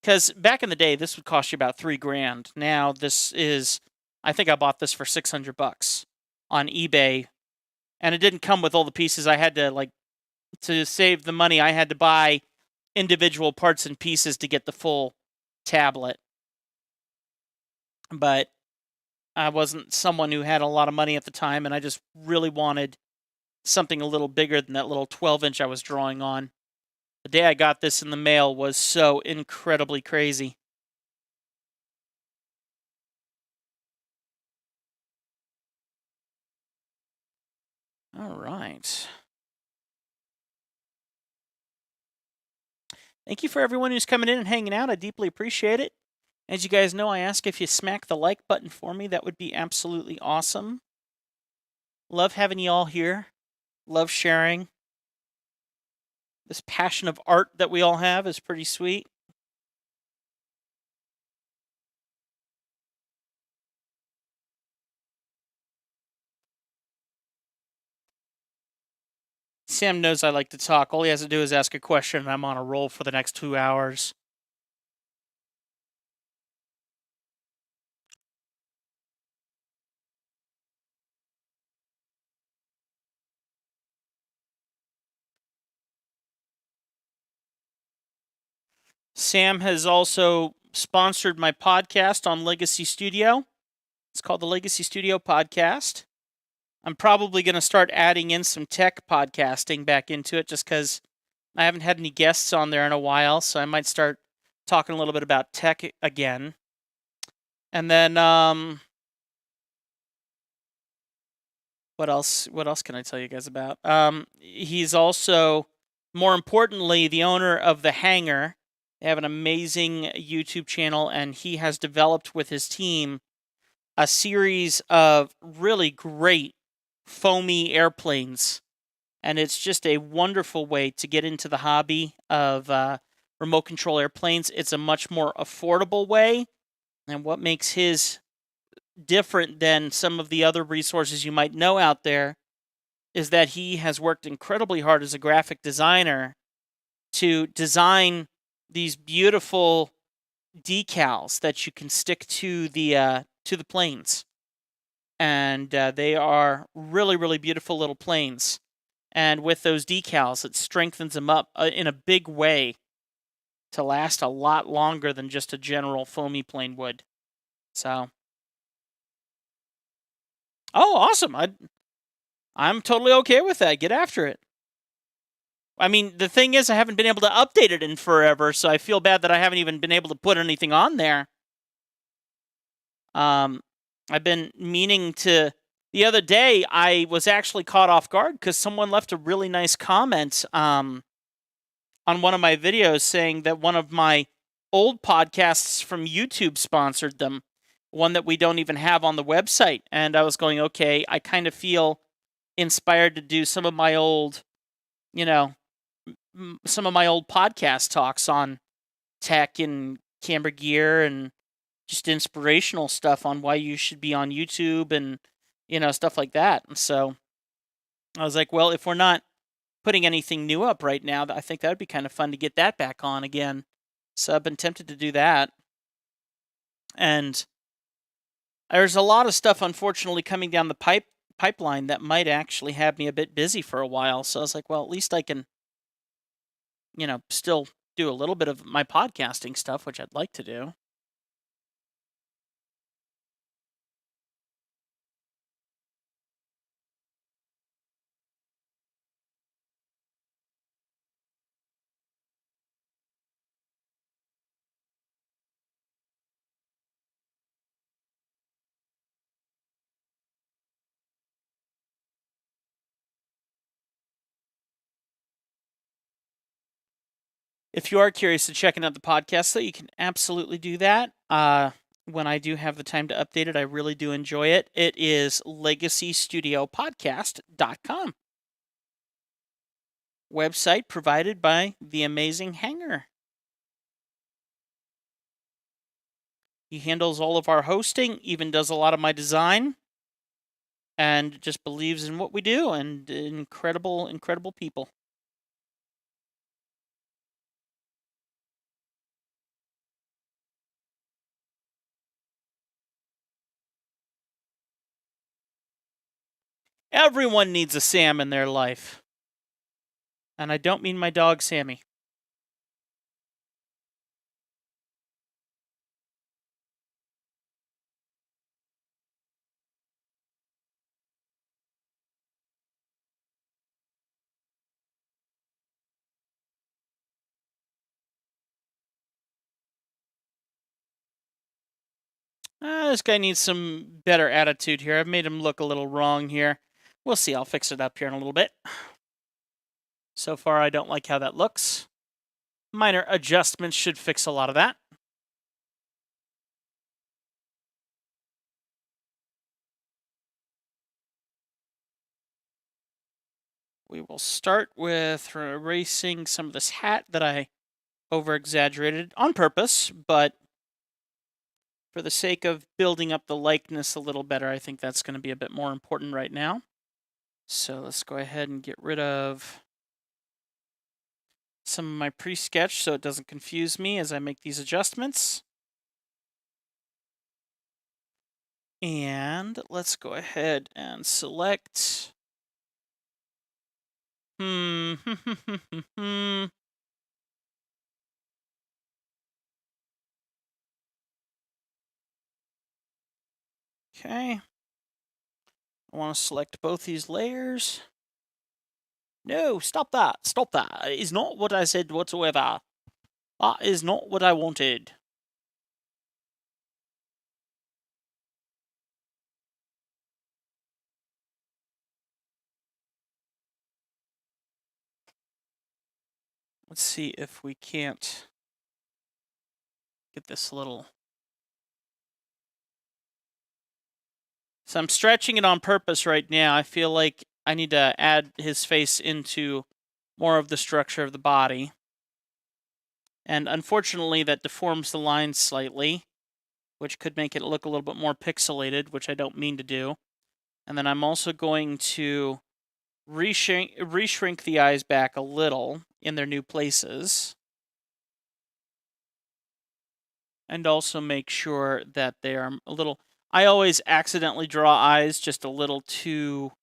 because back in the day, this would cost you about $3,000. Now this is, I think I bought this for $600 on eBay, and it didn't come with all the pieces. I had to save the money, I had to buy individual parts and pieces to get the full tablet. But I wasn't someone who had a lot of money at the time, and I just really wanted something a little bigger than that little 12-inch I was drawing on. The day I got this in the mail was so incredibly crazy. All right. Thank you for everyone who's coming in and hanging out. I deeply appreciate it. As you guys know, I ask if you smack the like button for me. That would be absolutely awesome. Love having you all here. Love sharing. This passion of art that we all have is pretty sweet. Sam knows I like to talk. All he has to do is ask a question, and I'm on a roll for the next 2 hours. Sam has also sponsored my podcast on Legacy Studio. It's called the Legacy Studio Podcast. I'm probably going to start adding in some tech podcasting back into it just because I haven't had any guests on there in a while, so I might start talking a little bit about tech again. And then, what else can I tell you guys about? He's also, more importantly, the owner of The Hangar. They have an amazing YouTube channel, and he has developed with his team a series of really great foamy airplanes. And it's just a wonderful way to get into the hobby of remote control airplanes. It's a much more affordable way. And what makes his different than some of the other resources you might know out there is that he has worked incredibly hard as a graphic designer to design these beautiful decals that you can stick to the planes. And they are really, really beautiful little planes. And with those decals, it strengthens them up in a big way to last a lot longer than just a general foamy plane would. So, oh, awesome! I'm totally okay with that. Get after it. I mean, the thing is, I haven't been able to update it in forever, so I feel bad that I haven't even been able to put anything on there. I've been meaning to. The other day, I was actually caught off guard because someone left a really nice comment on one of my videos saying that one of my old podcasts from YouTube sponsored them, one that we don't even have on the website. And I was going, okay, I kind of feel inspired to do some of my old, some of my old podcast talks on tech and camera gear and just inspirational stuff on why you should be on YouTube and, stuff like that. And so I was like, well, if we're not putting anything new up right now, I think that would be kind of fun to get that back on again. So I've been tempted to do that. And there's a lot of stuff, unfortunately, coming down the pipeline that might actually have me a bit busy for a while. So I was like, well, at least I can, still do a little bit of my podcasting stuff, which I'd like to do. If you are curious to checking out the podcast, though, you can absolutely do that. When I do have the time to update it, I really do enjoy it. It is legacystudiopodcast.com. Website provided by the amazing Hangar. He handles all of our hosting, even does a lot of my design, and just believes in what we do, and incredible, incredible people. Everyone needs a Sam in their life. And I don't mean my dog, Sammy. This guy needs some better attitude here. I've made him look a little wrong here. We'll see. I'll fix it up here in a little bit. So far, I don't like how that looks. Minor adjustments should fix a lot of that. We will start with erasing some of this hat that I over-exaggerated on purpose, but for the sake of building up the likeness a little better, I think that's going to be a bit more important right now. So let's go ahead and get rid of some of my pre-sketch so it doesn't confuse me as I make these adjustments. And let's go ahead and select... Okay. I want to select both these layers. No, stop that. Stop that. It is not what I said whatsoever. That is not what I wanted. Let's see if we can't get this little... So I'm stretching it on purpose right now. I feel like I need to add his face into more of the structure of the body. And unfortunately, that deforms the lines slightly, which could make it look a little bit more pixelated, which I don't mean to do. And then I'm also going to reshrink the eyes back a little in their new places. And also make sure that they are a little... I always accidentally draw eyes just a little too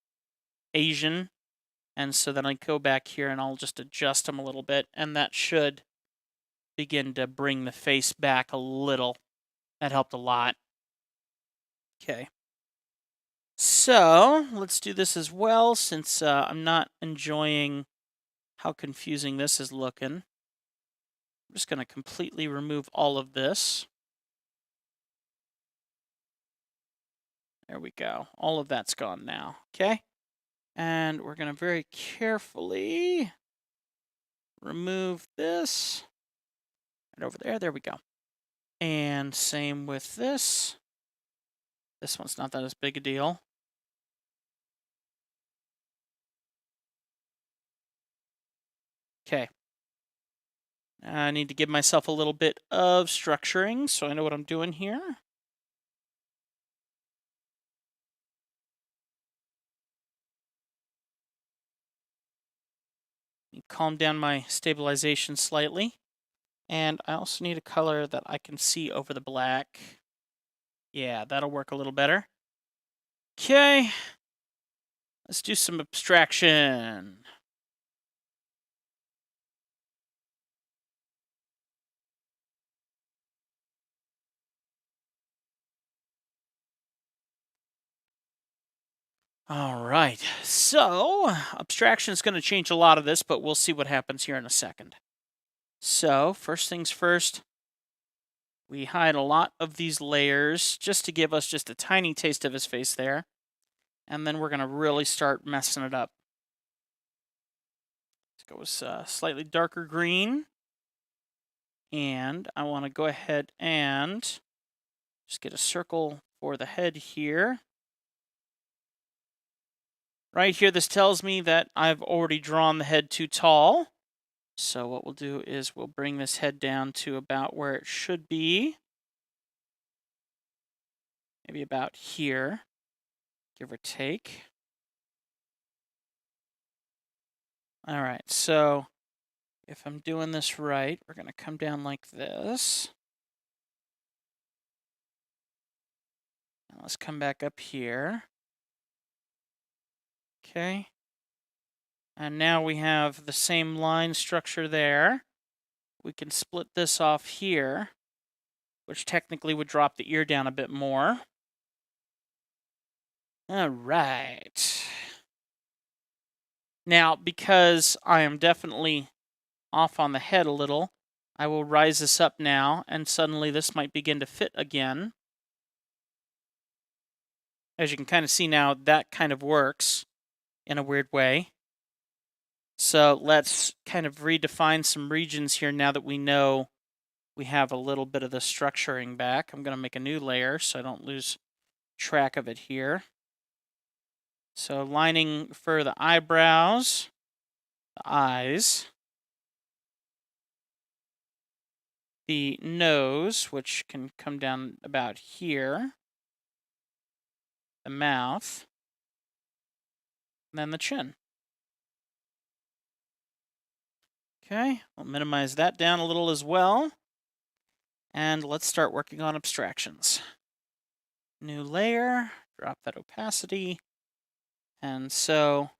Asian. And so then I go back here and I'll just adjust them a little bit. And that should begin to bring the face back a little. That helped a lot. Okay. So let's do this as well, since I'm not enjoying how confusing this is looking. I'm just going to completely remove all of this. There we go. All of that's gone now. Okay. And we're going to very carefully remove this. Right over there. There we go. And same with this. This one's not that as big a deal. Okay. I need to give myself a little bit of structuring so I know what I'm doing here. Calm down my stabilization slightly. And I also need a color that I can see over the black. Yeah, that'll work a little better. Okay. Let's do some abstraction. All right. So, abstraction is going to change a lot of this, but we'll see what happens here in a second. So, first things first, we hide a lot of these layers just to give us just a tiny taste of his face there. And then we're going to really start messing it up. Let's go with slightly darker green. And I want to go ahead and just get a circle for the head here. Right here, this tells me that I've already drawn the head too tall. So what we'll do is we'll bring this head down to about where it should be. Maybe about here, give or take. All right, so if I'm doing this right, we're going to come down like this. And let's come back up here. Okay. And now we have the same line structure there. We can split this off here, which technically would drop the ear down a bit more. All right. Now, because I am definitely off on the head a little, I will rise this up now, and suddenly this might begin to fit again. As you can kind of see now, that kind of works in a weird way. So let's kind of redefine some regions here now that we know we have a little bit of the structuring back. I'm going to make a new layer so I don't lose track of it here. So lining for the eyebrows, the eyes, the nose, which can come down about here, the mouth, and then the chin. Okay, we'll minimize that down a little as well. And let's start working on abstractions. New layer, drop that opacity. And so,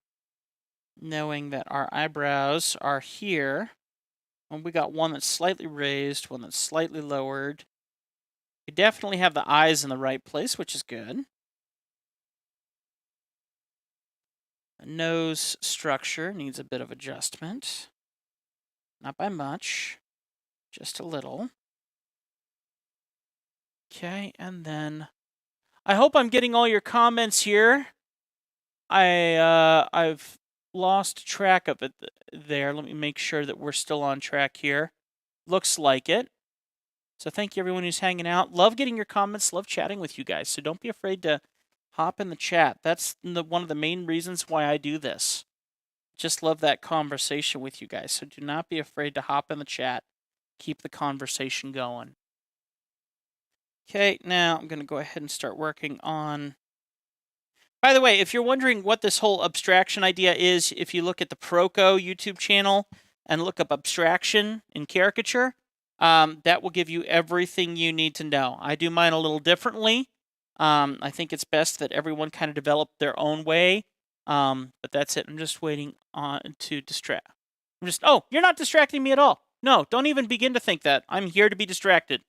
knowing that our eyebrows are here, and we got one that's slightly raised, one that's slightly lowered. We definitely have the eyes in the right place, which is good. The nose structure needs a bit of adjustment. Not by much, just a little. Okay, and then I hope I'm getting all your comments here. I've lost track of it there. Let me make sure that we're still on track here. Looks like it. So thank you everyone who's hanging out. Love getting your comments. Love chatting with you guys. So don't be afraid to hop in the chat. That's one of the main reasons why I do this. Just love that conversation with you guys. So do not be afraid to hop in the chat. Keep the conversation going. Okay, now I'm going to go ahead and start working on... By the way, if you're wondering what this whole abstraction idea is, if you look at the Proco YouTube channel and look up abstraction in Caricature, that will give you everything you need to know. I do mine a little differently. I think it's best that everyone kind of develop their own way. But that's it. I'm just waiting on to distract. Oh, you're not distracting me at all. No, don't even begin to think that. I'm here to be distracted.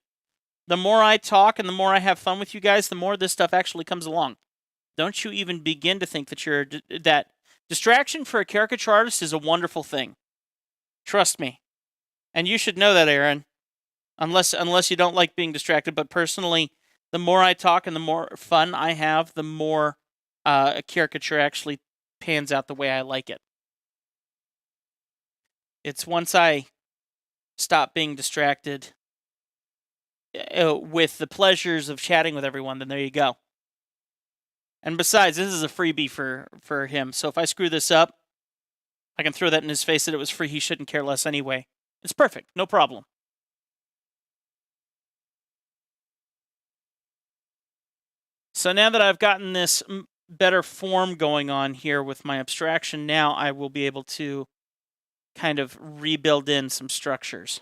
The more I talk and the more I have fun with you guys, the more this stuff actually comes along. Don't you even begin to think that that distraction for a caricature artist is a wonderful thing. Trust me. And you should know that, Aaron. Unless you don't like being distracted. But personally, the more I talk and the more fun I have, the more a caricature actually pans out the way I like it. It's once I stop being distracted with the pleasures of chatting with everyone, then there you go. And besides, this is a freebie for him. So if I screw this up, I can throw that in his face that it was free. He shouldn't care less anyway. It's perfect. No problem. So now that I've gotten this better form going on here with my abstraction, now I will be able to kind of rebuild in some structures.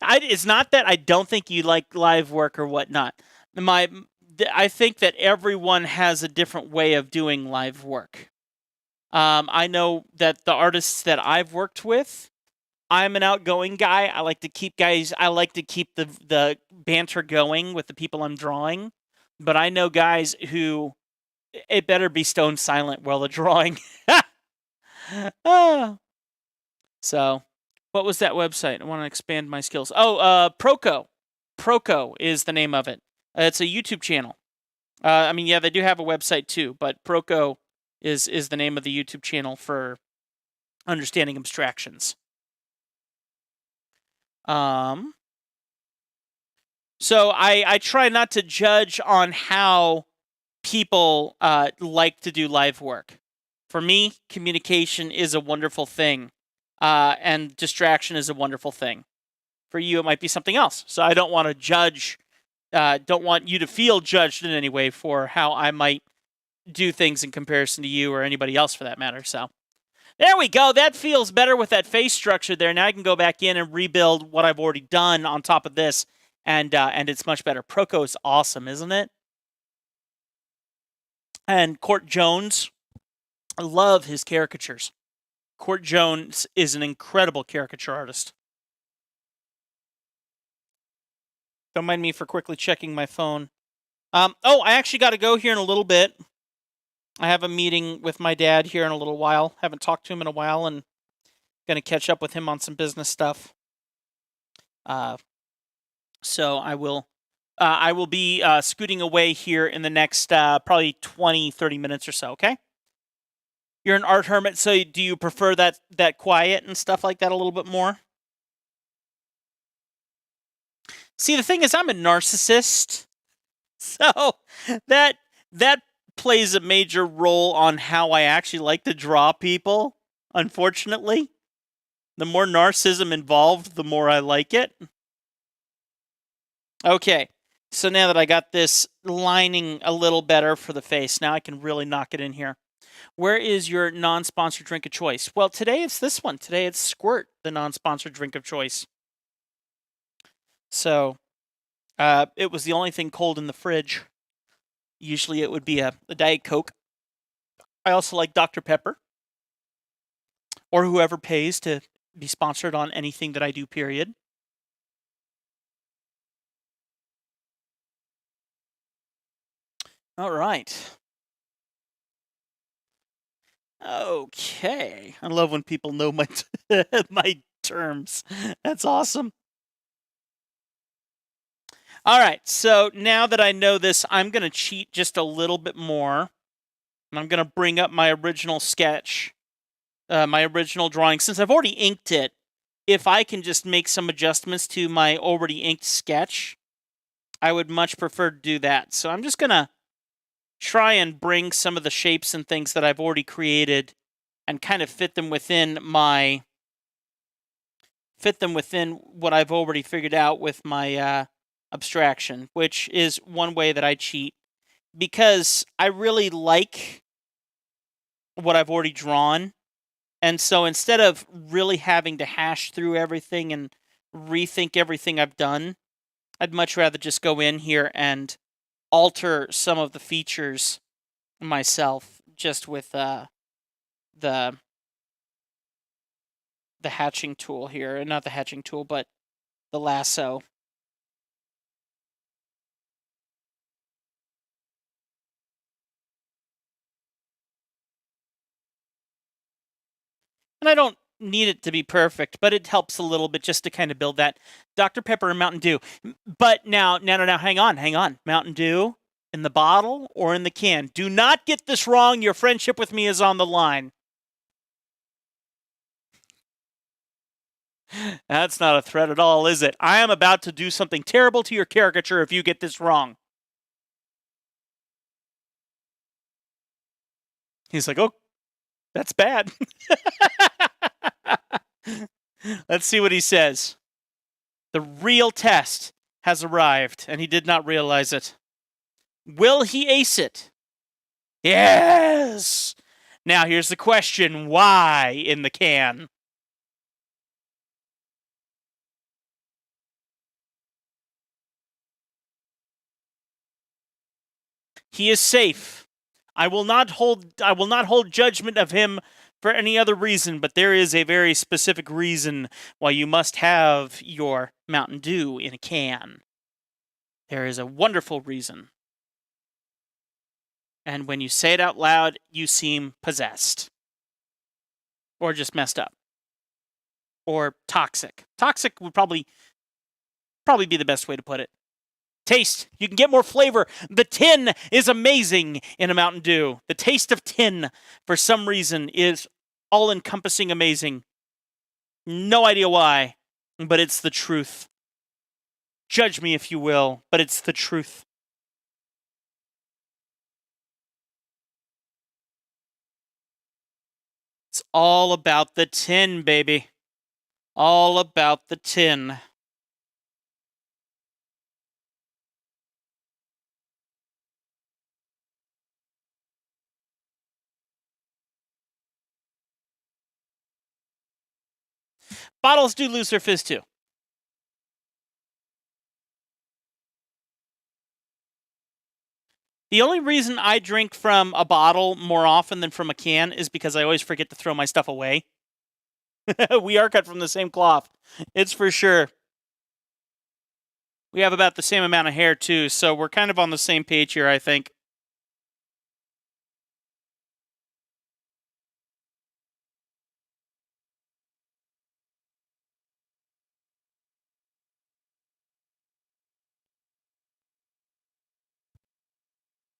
It's not that I don't think you like live work or whatnot. I think that everyone has a different way of doing live work. I know that the artists that I've worked with, I'm an outgoing guy. I like to keep the banter going with the people I'm drawing. But I know guys who it better be stone silent while they're drawing. So, what was that website? I want to expand my skills. Oh, Proco. Proco is the name of it. It's a YouTube channel. I mean, yeah, they do have a website too, but Proco is the name of the YouTube channel for understanding abstractions. So I try not to judge on how people like to do live work. For me, communication is a wonderful thing, and distraction is a wonderful thing. For you, it might be something else. So I don't want to judge, don't want you to feel judged in any way for how I might do things in comparison to you or anybody else for that matter. So there we go. That feels better with that face structure there. Now I can go back in and rebuild what I've already done on top of this, and it's much better. Proco is awesome, isn't it? And Court Jones, I love his caricatures. Court Jones is an incredible caricature artist. Don't mind me for quickly checking my phone. I actually got to go here in a little bit. I have a meeting with my dad here in a little while. Haven't talked to him in a while, and going to catch up with him on some business stuff. So I will be scooting away here in the next probably 20-30 minutes or so. Okay. You're an art hermit, so do you prefer that quiet and stuff like that a little bit more? See, the thing is, I'm a narcissist, so that plays a major role on how I actually like to draw people, unfortunately. The more narcissism involved, the more I like it. Okay, so now that I got this lining a little better for the face, now I can really knock it in here. Where is your non-sponsored drink of choice? Well, today it's this one. Today it's Squirt, the non-sponsored drink of choice. So, it was the only thing cold in the fridge. Usually it would be a Diet Coke. I also like Dr. Pepper. Or whoever pays to be sponsored on anything that I do, period. All right. Okay. I love when people know my my terms. That's awesome. All right. So now that I know this, I'm going to cheat just a little bit more. And I'm going to bring up my original sketch, my original drawing. Since I've already inked it, if I can just make some adjustments to my already inked sketch, I would much prefer to do that. So I'm just going to try and bring some of the shapes and things that I've already created and kind of fit them within what I've already figured out with my abstraction, which is one way that I cheat because I really like what I've already drawn. And so instead of really having to hash through everything and rethink everything I've done, I'd much rather just go in here and alter some of the features myself just with the hatching tool here. Not the hatching tool, but the lasso. And I don't need it to be perfect, but it helps a little bit just to kind of build that Dr. Pepper and Mountain Dew. But now, hang on. Mountain Dew in the bottle or in the can. Do not get this wrong. Your friendship with me is on the line. That's not a threat at all, is it? I am about to do something terrible to your caricature if you get this wrong. He's like, oh, that's bad. Let's see what he says. The real test has arrived, and he did not realize it. Will he ace it? Yes! Now here's the question. Why in the can? He is safe. I will not hold judgment of him for any other reason, but there is a very specific reason why you must have your Mountain Dew in a can. There is a wonderful reason. And when you say it out loud, you seem possessed. Or just messed up. Or toxic. Toxic would probably be the best way to put it. Taste. You can get more flavor. The tin is amazing in a Mountain Dew. The taste of tin, for some reason, is all-encompassing amazing. No idea why, but it's the truth. Judge me if you will, but it's the truth. It's all about the tin, baby. All about the tin. Bottles do lose their fizz too. The only reason I drink from a bottle more often than from a can is because I always forget to throw my stuff away. We are cut from the same cloth. It's for sure. We have about the same amount of hair too, so we're kind of on the same page here, I think.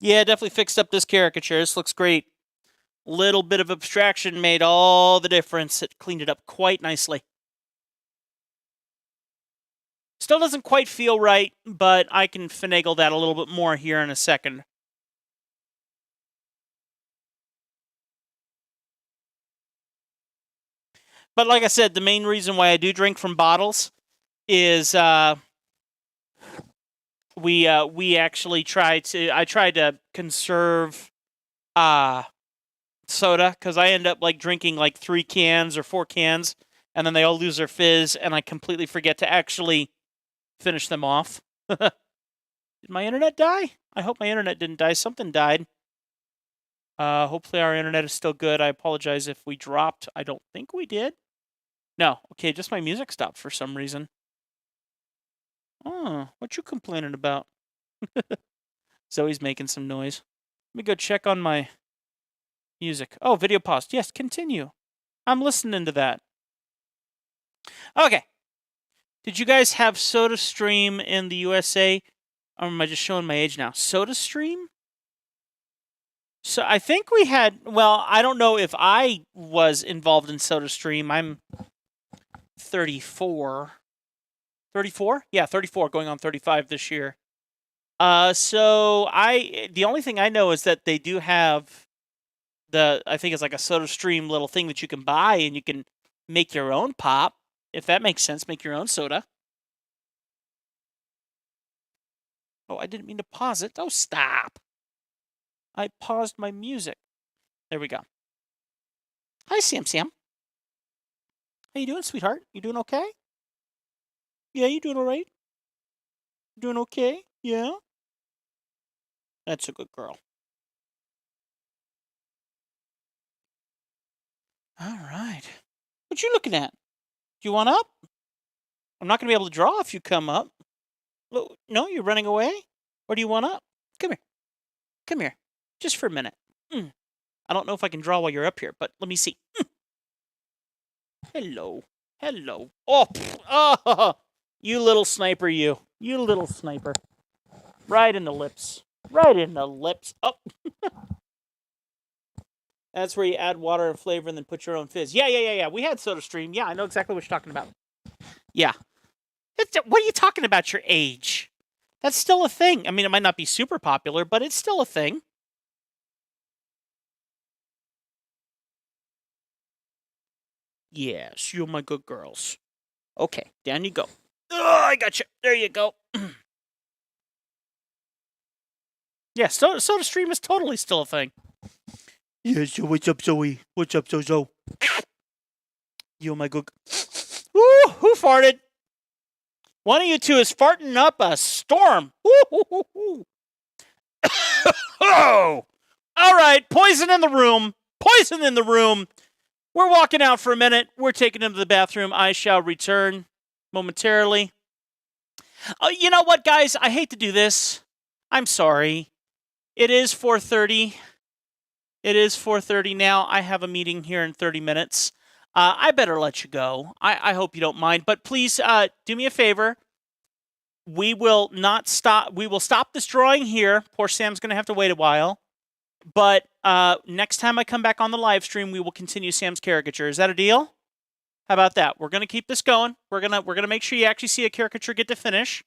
Yeah, definitely fixed up this caricature. This looks great. Little bit of abstraction made all the difference. It cleaned it up quite nicely. Still doesn't quite feel right, but I can finagle that a little bit more here in a second. But like I said, the main reason why I do drink from bottles is we actually I tried to conserve soda because I end up like drinking like 3 cans or 4 cans and then they all lose their fizz and I completely forget to actually finish them off. Did my internet die? I hope my internet didn't die. Something died. Hopefully our internet is still good. I apologize if we dropped. I don't think we did. No. Okay, just my music stopped for some reason. Oh, what you complaining about? Zoe's making some noise. Let me go check on my music. Oh, video paused. Yes, continue. I'm listening to that. Okay. Did you guys have SodaStream in the USA? Or am I just showing my age now? SodaStream? So I think we had, well, I don't know if I was involved in SodaStream. I'm 34. 34? Yeah, 34, going on 35 this year. So the only thing I know is that they do have I think it's like a SodaStream little thing that you can buy and you can make your own pop, if that makes sense, make your own soda. Oh, I didn't mean to pause it. Oh, stop. I paused my music. There we go. Hi, Sam. How you doing, sweetheart? You doing okay? Yeah, you doing all right? Doing okay? Yeah? That's a good girl. All right. What you looking at? Do you want up? I'm not going to be able to draw if you come up. No, you're running away? Or do you want up? Come here. Come here. Just for a minute. I don't know if I can draw while you're up here, but let me see. Hello. Hello. Oh, you little sniper, you. You little sniper. Right in the lips. Right in the lips. Oh. That's where you add water and flavor and then put your own fizz. Yeah. We had SodaStream. Yeah, I know exactly what you're talking about. Yeah. What are you talking about, your age? That's still a thing. I mean, it might not be super popular, but it's still a thing. Yes, you're my good girls. Okay, down you go. Oh, I got you. There you go. Yeah, SodaStream is totally still a thing. Yeah, so what's up, Zoe? What's up, Zozo? You're my good... Ooh, who farted? One of you two is farting up a storm. Oh! All right, poison in the room. Poison in the room. We're walking out for a minute. We're taking him to the bathroom. I shall return momentarily. You know what, guys? I hate to do this. I'm sorry. It is 4:30. It is 4:30 now. I have a meeting here in 30 minutes. I better let you go. I hope you don't mind. But please do me a favor. We will not stop. We will stop this drawing here. Poor Sam's going to have to wait a while. But next time I come back on the live stream, we will continue Sam's caricature. Is that a deal? How about that? We're going to keep this going. We're gonna make sure you actually see a caricature get to finish.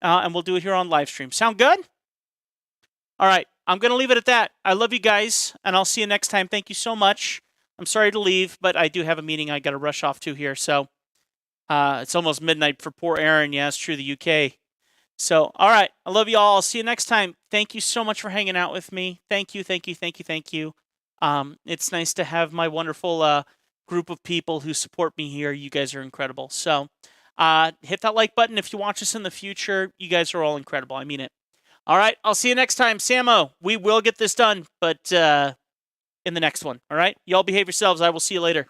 And we'll do it here on live stream. Sound good? All right. I'm going to leave it at that. I love you guys, and I'll see you next time. Thank you so much. I'm sorry to leave, but I do have a meeting I got to rush off to here. So it's almost midnight for poor Aaron. Yeah, it's true, the UK. So, all right. I love you all. I'll see you next time. Thank you so much for hanging out with me. Thank you. It's nice to have my wonderful group of people who support me here. You guys are incredible. So hit that like button if you watch us in the future. You guys are all incredible. I mean it. All right. I'll see you next time. Samo, we will get this done, but in the next one. All right. Y'all behave yourselves. I will see you later.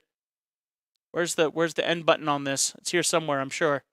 Where's the end button on this? It's here somewhere, I'm sure.